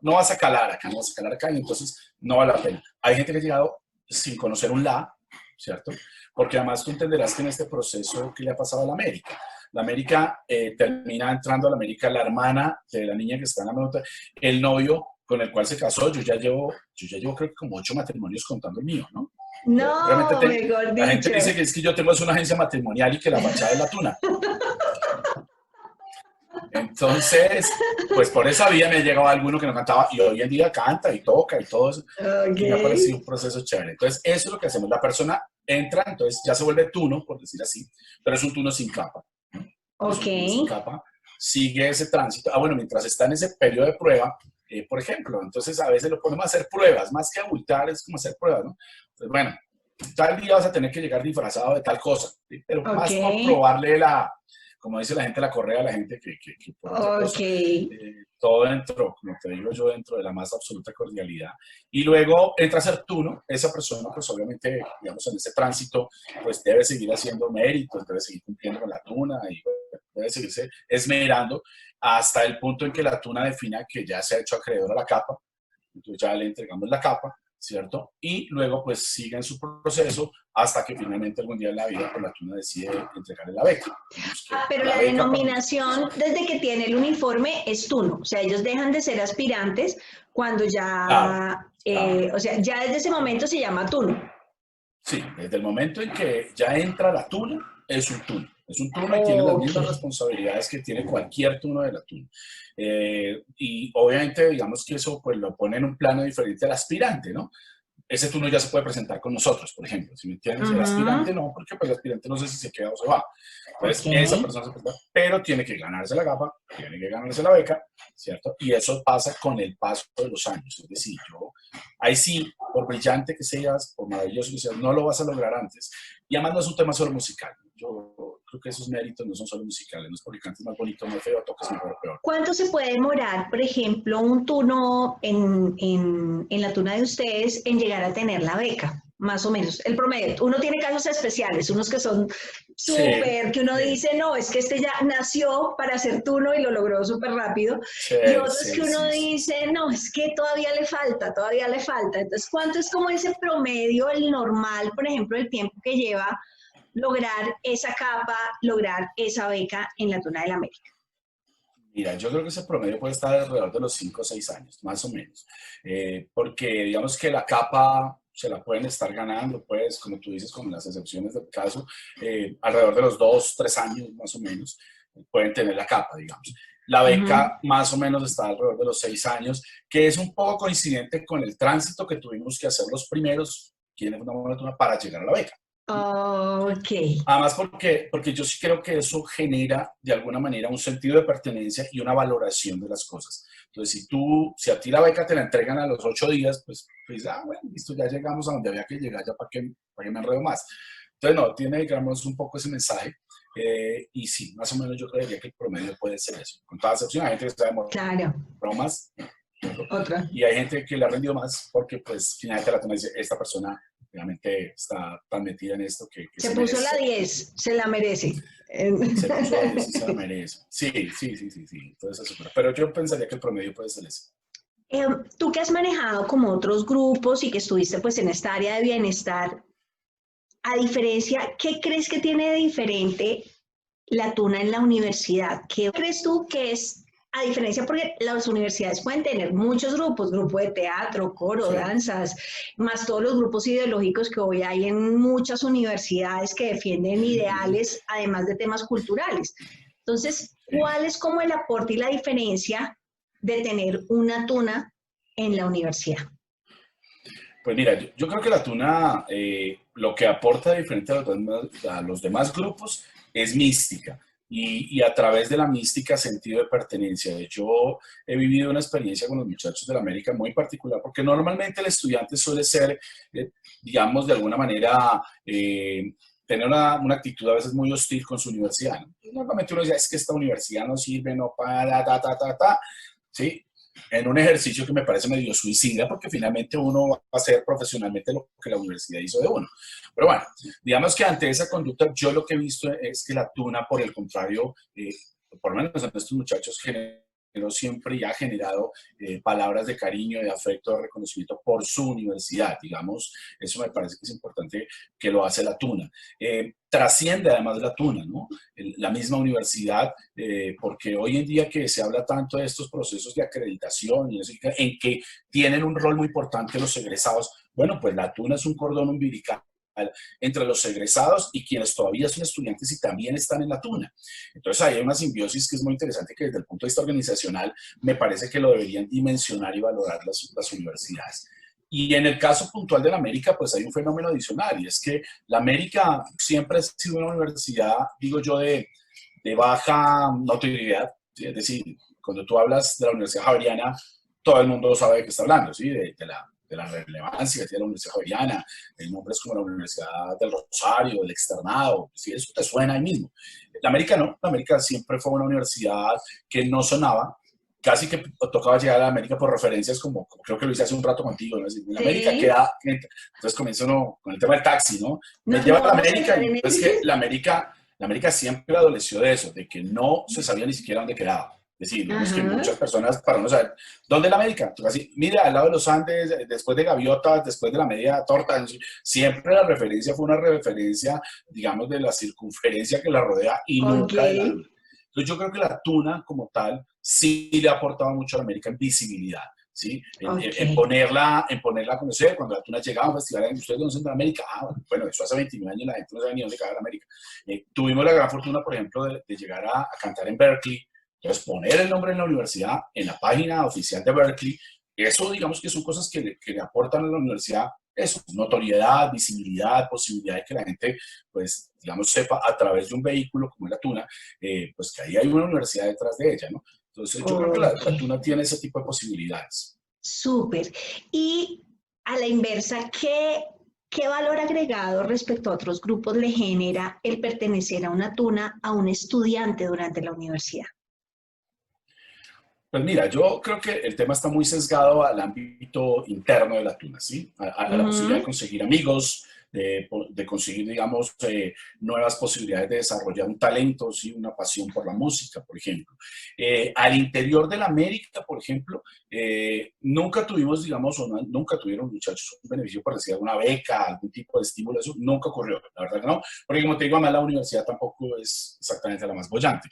No vas a calar acá, no vas a calar acá, y entonces no vale la pena. Hay gente que ha llegado sin conocer un la, ¿cierto? Porque además tú entenderás que en este proceso, ¿qué le ha pasado a la América? La América termina entrando a la América la hermana de la niña que está en la nota, el novio con el cual se casó. Yo ya llevo creo que como 8 matrimonios contando el mío, ¿no? No, mejor dicho. La gente dice que es que yo tengo una agencia matrimonial y que la fachada es la tuna. Entonces, pues por esa vía me ha llegado alguno que no cantaba y hoy en día canta y toca y todo eso. Okay. Y me ha parecido un proceso chévere. Entonces, eso es lo que hacemos. La persona entra, entonces ya se vuelve tuno, por decir así, pero es un tuno sin capa. Ok. Sin capa, sigue ese tránsito. Bueno, mientras está en ese periodo de prueba, por ejemplo, entonces a veces lo ponemos a hacer pruebas, más que abultar, es como hacer pruebas, ¿no? Entonces, bueno, tal día vas a tener que llegar disfrazado de tal cosa, ¿sí? Pero más por probarle como dice la gente, la correa a la gente que por otra cosa. Todo dentro, como te digo yo, dentro de la más absoluta cordialidad. Y luego entra a ser tú, ¿no? Esa persona, pues obviamente, digamos, en ese tránsito, pues debe seguir haciendo méritos, debe seguir cumpliendo con la tuna y debe seguirse esmerando hasta el punto en que la tuna defina que ya se ha hecho acreedor a la capa. Entonces ya le entregamos la capa, ¿cierto? Y luego pues sigue en su proceso hasta que finalmente algún día en la vida pues la tuna decide entregarle la beca. Pero la denominación desde que tiene el uniforme es tuno, o sea, ellos dejan de ser aspirantes cuando ya, o sea, ya desde ese momento se llama tuno. Sí, desde el momento en que ya entra la tuna, es un tuno. Es un tuno y tiene las mismas responsabilidades que tiene cualquier tuno de la tuna. Y obviamente, digamos que eso pues lo pone en un plano diferente al aspirante, ¿no? Ese tuno ya se puede presentar con nosotros, por ejemplo. Si me entiendes, el aspirante no, porque pues el aspirante no sé si se queda o se va. Entonces, esa persona se presenta, pero tiene que ganarse la capa, tiene que ganarse la beca, ¿cierto? Y eso pasa con el paso de los años. Es decir, ahí sí, por brillante que seas, por maravilloso que seas, no lo vas a lograr antes. Y además no es un tema solo musical. Yo creo que esos méritos no son solo musicales, no es porque cantes más bonito, más feo, toques mejor o peor. ¿Cuánto se puede demorar, por ejemplo, un tuno en la tuna de ustedes en llegar a tener la beca? Más o menos, el promedio. Uno tiene casos especiales, unos que son súper, que uno dice, no, es que este ya nació para ser tuno y lo logró súper rápido. Y otros que uno dice, no, es que todavía le falta, todavía le falta. Entonces, ¿cuánto es como ese promedio, el normal, por ejemplo, el tiempo que lleva lograr esa capa, lograr esa beca en la Tuna del América? Mira, yo creo que ese promedio puede estar alrededor de los 5 o 6 años, más o menos. Porque digamos que la capa se la pueden estar ganando, pues, como tú dices, con las excepciones del caso, alrededor de los 2, 3 años, más o menos, pueden tener la capa, digamos. La beca más o menos está alrededor de los 6 años, que es un poco coincidente con el tránsito que tuvimos que hacer los primeros, quienes fundamos la Tuna, para llegar a la beca. Ok. Además porque yo sí creo que eso genera de alguna manera un sentido de pertenencia y una valoración de las cosas. Entonces, si a ti la beca te la entregan a los 8 días, pues bueno, listo, ya llegamos a donde había que llegar, ya para qué me enredo más. Entonces, no, tiene, digamos, un poco ese mensaje. Y sí, más o menos yo creería que el promedio puede ser eso. Con toda excepción, hay gente que sabe bromas. Otra. Y hay gente que le ha rendido más porque, pues, finalmente la toma dice, esta persona realmente está tan metida en esto que se puso la 10, se la merece. Se puso la 10 y se la merece. Sí. Entonces, pero yo pensaría que el promedio puede ser ese. Tú que has manejado como otros grupos y que estuviste pues en esta área de bienestar, a diferencia, ¿qué crees que tiene de diferente la Tuna en la universidad? ¿Qué crees tú que es a diferencia? Porque las universidades pueden tener muchos grupos, grupo de teatro, coro, danzas, más todos los grupos ideológicos que hoy hay en muchas universidades que defienden ideales, además de temas culturales. Entonces, ¿cuál es como el aporte y la diferencia de tener una Tuna en la universidad? Pues mira, yo creo que la tuna lo que aporta diferente a los demás grupos es mística y a través de la mística sentido de pertenencia. Yo he vivido una experiencia con los muchachos de la América muy particular porque normalmente el estudiante suele ser, digamos, de alguna manera, tener una actitud a veces muy hostil con su universidad, ¿no? Normalmente uno dice, es que esta universidad no sirve, no para, ¿sí? En un ejercicio que me parece medio suicida, porque finalmente uno va a hacer profesionalmente lo que la universidad hizo de uno. Pero bueno, digamos que ante esa conducta, yo lo que he visto es que la tuna, por el contrario, por lo menos en estos muchachos, generó siempre y ha generado palabras de cariño, de afecto, de reconocimiento por su universidad, digamos. Eso me parece que es importante que lo hace la tuna. Trasciende además la tuna, ¿no? La misma universidad, porque hoy en día que se habla tanto de estos procesos de acreditación y eso, en que tienen un rol muy importante los egresados, bueno, pues la tuna es un cordón umbilical entre los egresados y quienes todavía son estudiantes y también están en la tuna. Entonces ahí hay una simbiosis que es muy interesante que desde el punto de vista organizacional me parece que lo deberían dimensionar y valorar las universidades. Y en el caso puntual de la América, pues hay un fenómeno adicional y es que la América siempre ha sido una universidad, digo yo, de baja notoriedad, ¿sí? Es decir, cuando tú hablas de la Universidad Javeriana, todo el mundo sabe de qué está hablando, ¿sí? De la relevancia que tiene la Universidad Javeriana, el nombre es como la Universidad del Rosario, del Externado, si eso te suena ahí mismo. La América no, la América siempre fue una universidad que no sonaba, casi que tocaba llegar a la América por referencias como creo que lo hice hace un rato contigo, ¿no? En la América queda, entonces comienza uno con el tema del taxi, ¿no? Me lleva a la América y es que la América siempre adoleció de eso, de que no se sabía ni siquiera dónde quedaba. Es decir, es que muchas personas, para no saber, ¿dónde es la América? Entonces, así, mira, al lado de los Andes, después de Gaviotas, después de la media torta, siempre la referencia fue una referencia, digamos, de la circunferencia que la rodea y nunca de la luna. Entonces, yo creo que la tuna, como tal, sí le ha aportado mucho a la América en visibilidad, ¿sí? En ponerla a conocer. Cuando la tuna llegaba a un festival, ¿ustedes dónde son de América? Bueno, eso hace 29 años la gente no sabía ni dónde quedaba la América. Tuvimos la gran fortuna, por ejemplo, de llegar a cantar en Berkeley. Entonces, poner el nombre en la universidad, en la página oficial de Berkeley, eso digamos que son cosas que le aportan a la universidad, eso, notoriedad, visibilidad, posibilidad de que la gente, pues, digamos, sepa a través de un vehículo como es la tuna, pues que ahí hay una universidad detrás de ella, ¿no? Entonces, yo creo que la tuna tiene ese tipo de posibilidades. Súper. Y a la inversa, ¿qué valor agregado respecto a otros grupos le genera el pertenecer a una tuna a un estudiante durante la universidad? Pues mira, yo creo que el tema está muy sesgado al ámbito interno de la tuna, ¿sí? A la posibilidad de conseguir amigos, de conseguir, digamos, nuevas posibilidades de desarrollar un talento, ¿sí? Una pasión por la música, por ejemplo. Al interior de la América, por ejemplo, nunca tuvimos, digamos, nunca tuvieron muchachos un beneficio por recibir una beca, algún tipo de estímulo, eso nunca ocurrió, la verdad que no, porque como te digo, además la universidad tampoco es exactamente la más bollante.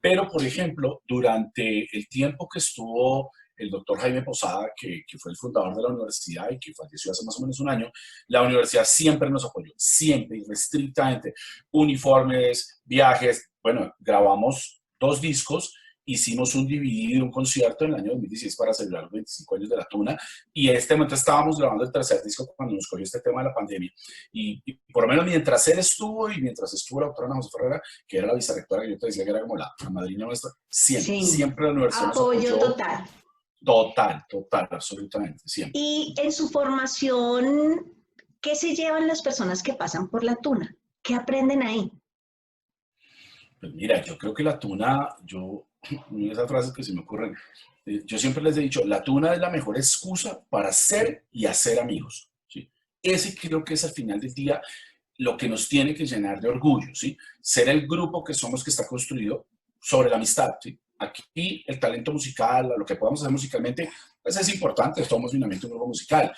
Pero, por ejemplo, durante el tiempo que estuvo el doctor Jaime Posada, que fue el fundador de la universidad y que falleció hace más o menos un año, la universidad siempre nos apoyó, siempre, irrestrictamente, uniformes, viajes. Bueno, grabamos 2 discos, hicimos un DVD de un concierto en el año 2016 para celebrar los 25 años de la tuna, y en este momento estábamos grabando el 3er disco cuando nos cogió este tema de la pandemia. Y por lo menos mientras él estuvo y mientras estuvo la doctora Ana José Ferrera, que era la vicerrectora, que yo te decía que era como la madrina nuestra, siempre la universidad nos apoyó. Apoyo total. Total, absolutamente, siempre. Y en su formación, ¿qué se llevan las personas que pasan por la tuna? ¿Qué aprenden ahí? Pues mira, yo creo que la tuna, esas frases que se me ocurren, yo siempre les he dicho, la tuna es la mejor excusa para ser y hacer amigos, ¿sí? Ese creo que es al final del día lo que nos tiene que llenar de orgullo, ¿sí? Ser el grupo que somos, que está construido sobre la amistad, ¿sí? Aquí el talento musical, lo que podamos hacer musicalmente, pues es importante, somos finalmente un grupo musical,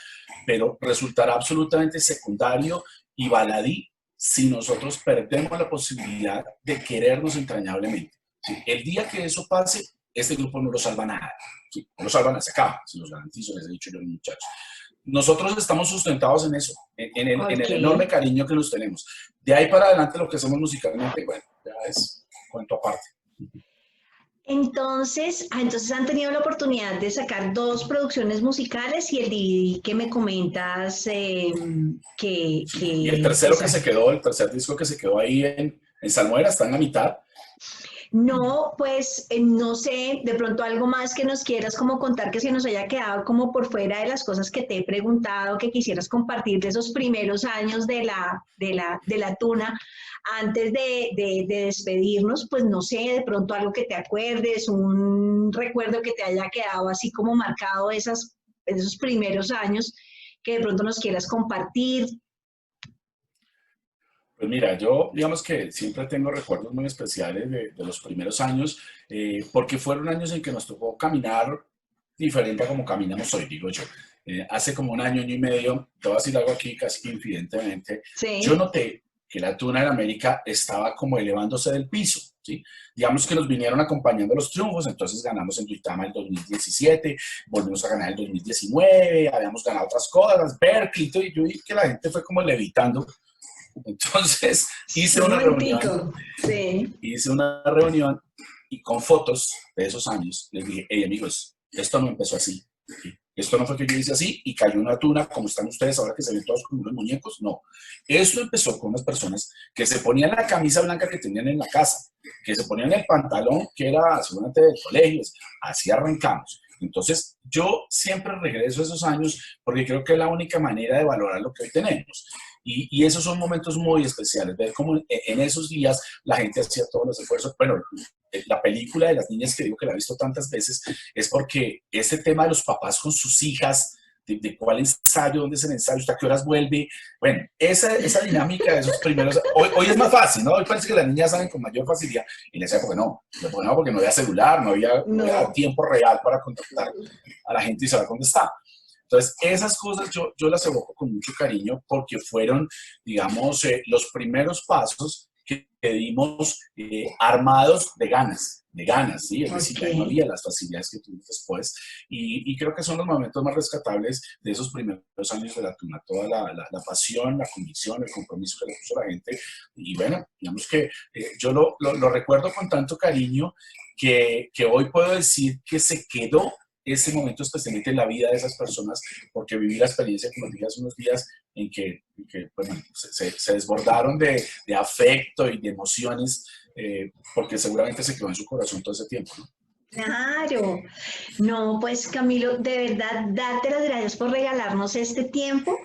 pero resultará absolutamente secundario y baladí si nosotros perdemos la posibilidad de querernos entrañablemente, ¿sí? El día que eso pase, este grupo no lo salva nada, ¿sí? No lo salva nada, se acaba, se los garantizo, les he dicho yo a los muchachos. Nosotros estamos sustentados en eso, en el enorme cariño que nos tenemos. De ahí para adelante lo que hacemos musicalmente, bueno, ya es cuento aparte. Entonces han tenido la oportunidad de sacar dos producciones musicales y el DVD que me comentas Y el tercero que se quedó, el tercer disco que se quedó ahí en Salmuera, está en la mitad. no, pues no sé, de pronto algo más que nos quieras como contar que se nos haya quedado como por fuera de las cosas que te he preguntado, que quisieras compartir de esos primeros años de la tuna, antes de despedirnos, pues no sé, de pronto algo que te acuerdes, un recuerdo que te haya quedado así como marcado esos primeros años, que de pronto nos quieras compartir. Pues mira, yo digamos que siempre tengo recuerdos muy especiales de los primeros años, porque fueron años en que nos tocó caminar diferente a como caminamos hoy, digo yo. Hace como un año, año y medio, te voy a decir algo aquí casi que infidentemente, yo Sí, noté que la tuna en América estaba como elevándose del piso, ¿sí? Digamos que nos vinieron acompañando los triunfos, entonces ganamos en Duitama el 2017, volvimos a ganar el 2019, habíamos ganado otras cosas, Berkeley, y yo vi que la gente fue como levitando. Entonces un momentico. Sí. hice una reunión y con fotos de esos años les dije, hey amigos, esto no empezó así. Esto no fue que yo hice así y cayó una tuna como están ustedes ahora que se ven todos como unos muñecos. No. Esto empezó con unas personas que se ponían la camisa blanca que tenían en la casa, que se ponían el pantalón que era seguramente del colegio. Así arrancamos. Entonces, yo siempre regreso a esos años porque creo que es la única manera de valorar lo que hoy tenemos. Y esos son momentos muy especiales, ver cómo en esos días la gente hacía todos los esfuerzos. Bueno, la película de las niñas que digo que la he visto tantas veces es porque ese tema de los papás con sus hijas, de cuál ensayo, dónde es el ensayo, hasta qué horas vuelve. Bueno, esa dinámica de esos primeros. Hoy es más fácil, ¿no? Hoy parece que las niñas saben con mayor facilidad. Y en esa época no. No, porque no había celular, no había No. tiempo real para contactar a la gente y saber dónde está. Entonces, esas cosas yo las evoco con mucho cariño porque fueron, digamos, los primeros pasos que dimos armados de ganas, ¿sí? Es decir, ahí no Ok. había las facilidades que tuvimos después y creo que son los momentos más rescatables de esos primeros años de la tuna, toda la pasión, la convicción, el compromiso que le puso la gente y bueno, digamos que yo lo recuerdo con tanto cariño que hoy puedo decir que se quedó ese momento especialmente en la vida de esas personas, porque viví la experiencia, como dije hace unos días, en que bueno, se desbordaron de afecto y de emociones, porque seguramente se quedó en su corazón todo ese tiempo, ¿no? Claro, no, pues Camilo, de verdad, darte las gracias por regalarnos este tiempo.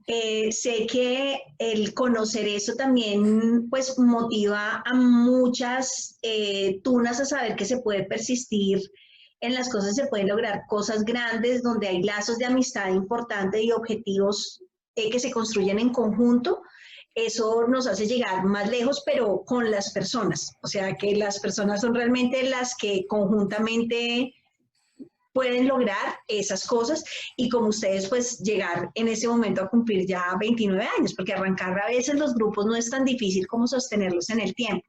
Sé que el conocer eso también, pues, motiva a muchas tunas a saber que se puede persistir en las cosas, se pueden lograr cosas grandes donde hay lazos de amistad importantes y objetivos que se construyen en conjunto. Eso nos hace llegar más lejos, pero con las personas. O sea, que las personas son realmente las que conjuntamente pueden lograr esas cosas y como ustedes pues llegar en ese momento a cumplir ya 29 años, porque arrancar a veces los grupos no es tan difícil como sostenerlos en el tiempo.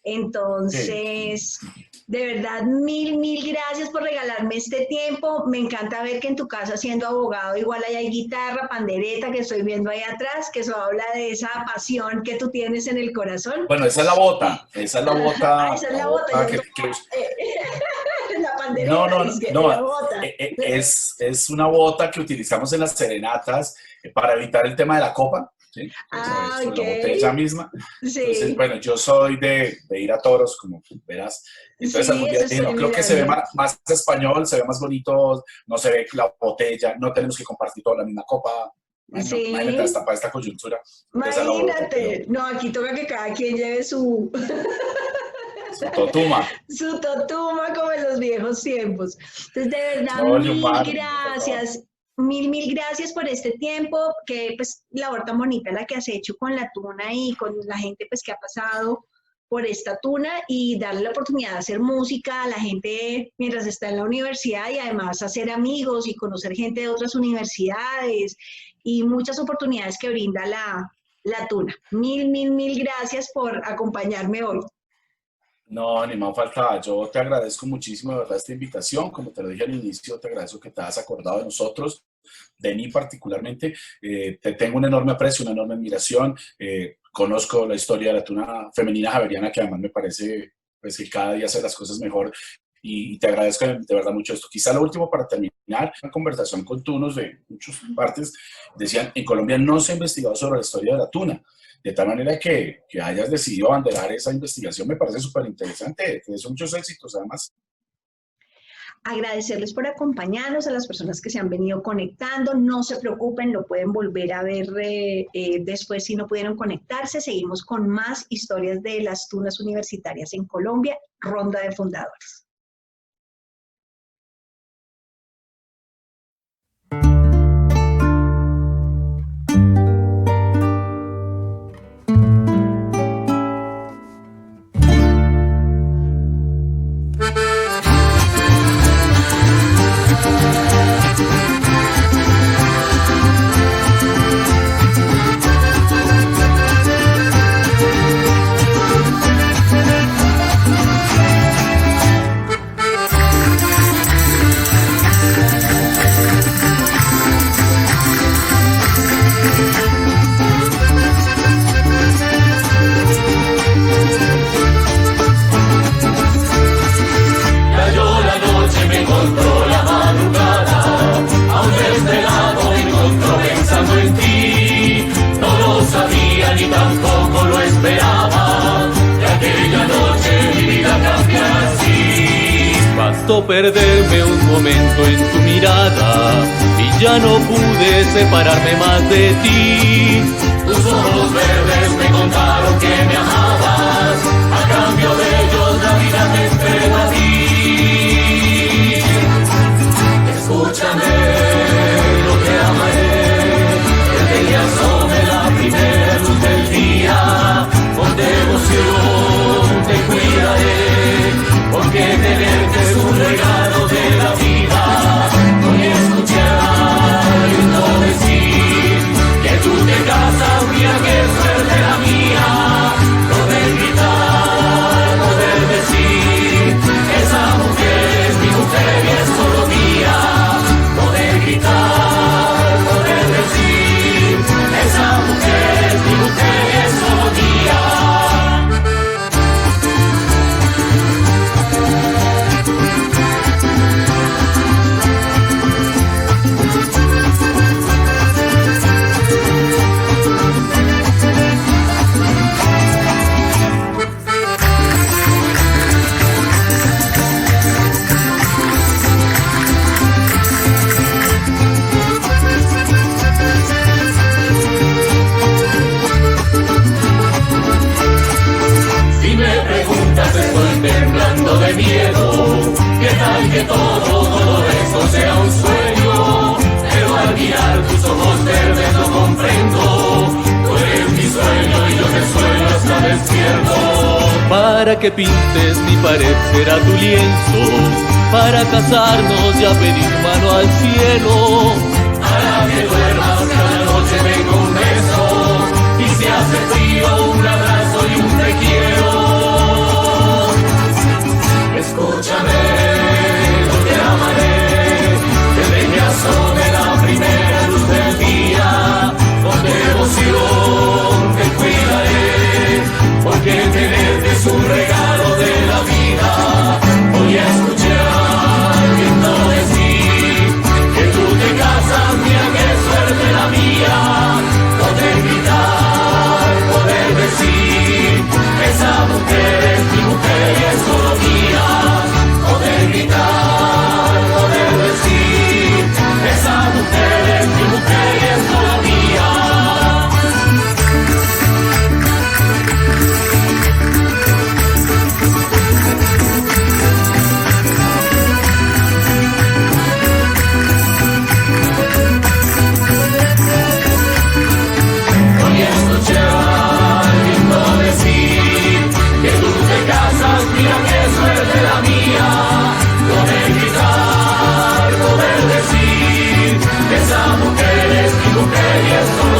Sí. Entonces, de verdad, mil gracias por regalarme este tiempo. Me encanta ver que en tu casa, siendo abogado, igual hay guitarra, pandereta que estoy viendo ahí atrás, que eso habla de esa pasión que tú tienes en el corazón. Bueno, esa es Esa es la la bota, bota yo que la no, pandereta, no, dice que no, la bota. es una bota que utilizamos en las serenatas para evitar el tema de la copa, ¿sí? Vamos a ver, Ah, sobre ok, la botella misma. Entonces, sí, bueno, yo soy de ir a toros, como verás. Entonces sí, algún eso día dije, estoy no, creo que se ve mirando. más español, se ve más bonito, no se ve la botella, no tenemos que compartir toda la misma copa. Bueno, imagínate Sí, hasta para esta coyuntura. Entonces a la bota quedó imagínate. No, aquí toca que cada quien lleve su, su totuma. su totuma como en los viejos tiempos. Entonces, de verdad, No, Yumar, me faltaba. mil gracias por este tiempo, que pues labor tan bonita la que has hecho con la tuna y con la gente pues que ha pasado por esta tuna y darle la oportunidad de hacer música a la gente mientras está en la universidad y además hacer amigos y conocer gente de otras universidades y muchas oportunidades que brinda la tuna. Mil gracias por acompañarme hoy. No, ni más faltaba. Yo te agradezco muchísimo, de verdad, esta invitación. Como te lo dije al inicio, te agradezco que te has acordado de nosotros, de mí particularmente. Te tengo un enorme aprecio, una enorme admiración. Conozco la historia de la tuna femenina javeriana, que además me parece pues que cada día hace las cosas mejor. Y te agradezco de verdad mucho esto. Quizá lo último para terminar, una conversación con tunos de muchas partes, decían, en Colombia no se ha investigado sobre la historia de la tuna, de tal manera que hayas decidido abanderar esa investigación me parece súper interesante, te deseo muchos éxitos además. Agradecerles por acompañarnos, a las personas que se han venido conectando. No se preocupen, lo pueden volver a ver después si no pudieron conectarse. Seguimos con más historias de las tunas universitarias en Colombia, Ronda de Fundadores. Perderme un momento en tu mirada y ya no pude separarme más de ti. Tus ojos verdes me contaron que me amabas, a cambio de ellos la vida te entrego a ti. Escúchame, yo te amaré, desde que asome la primera luz del día, con devoción te cuidaré, porque tenerte es un regalo de la vida. Voy a escuchar y no decir que tú te casas, mira que suerte la mía. Poder gritar, poder decir, esa mujer es mi mujer y es solo mía. Poder gritar, poder decir, esa mujer es mi mujer y es solo mía. De miedo, que tal que todo esto sea un sueño, pero al mirar tus ojos verdes lo comprendo, tú eres mi sueño y yo te sueño hasta despierto. Para que pintes mi pared será tu lienzo, para casarnos y a pedir mano al cielo, para que duermas cada noche vengo un beso, y si hace frío un abrazo y un te quiero. Escúchame, yo te amaré, desde que asome la primera luz del día, con devoción te cuidaré, porque tenerte es un regalo de la vida. Voy a escuchar y no decir que tú te casas, mira qué suerte la mía. Poder gritar, poder decir, esa mujer es mi mujer y es solo mía. Poder gritar, poder decir, esa mujer es mi mujer y es solo mía. Voy a escuchar y no decir que tú te casas, mira qué suerte la mía. Poder gritar, poder decir, esa mujer es mi mujer y es solo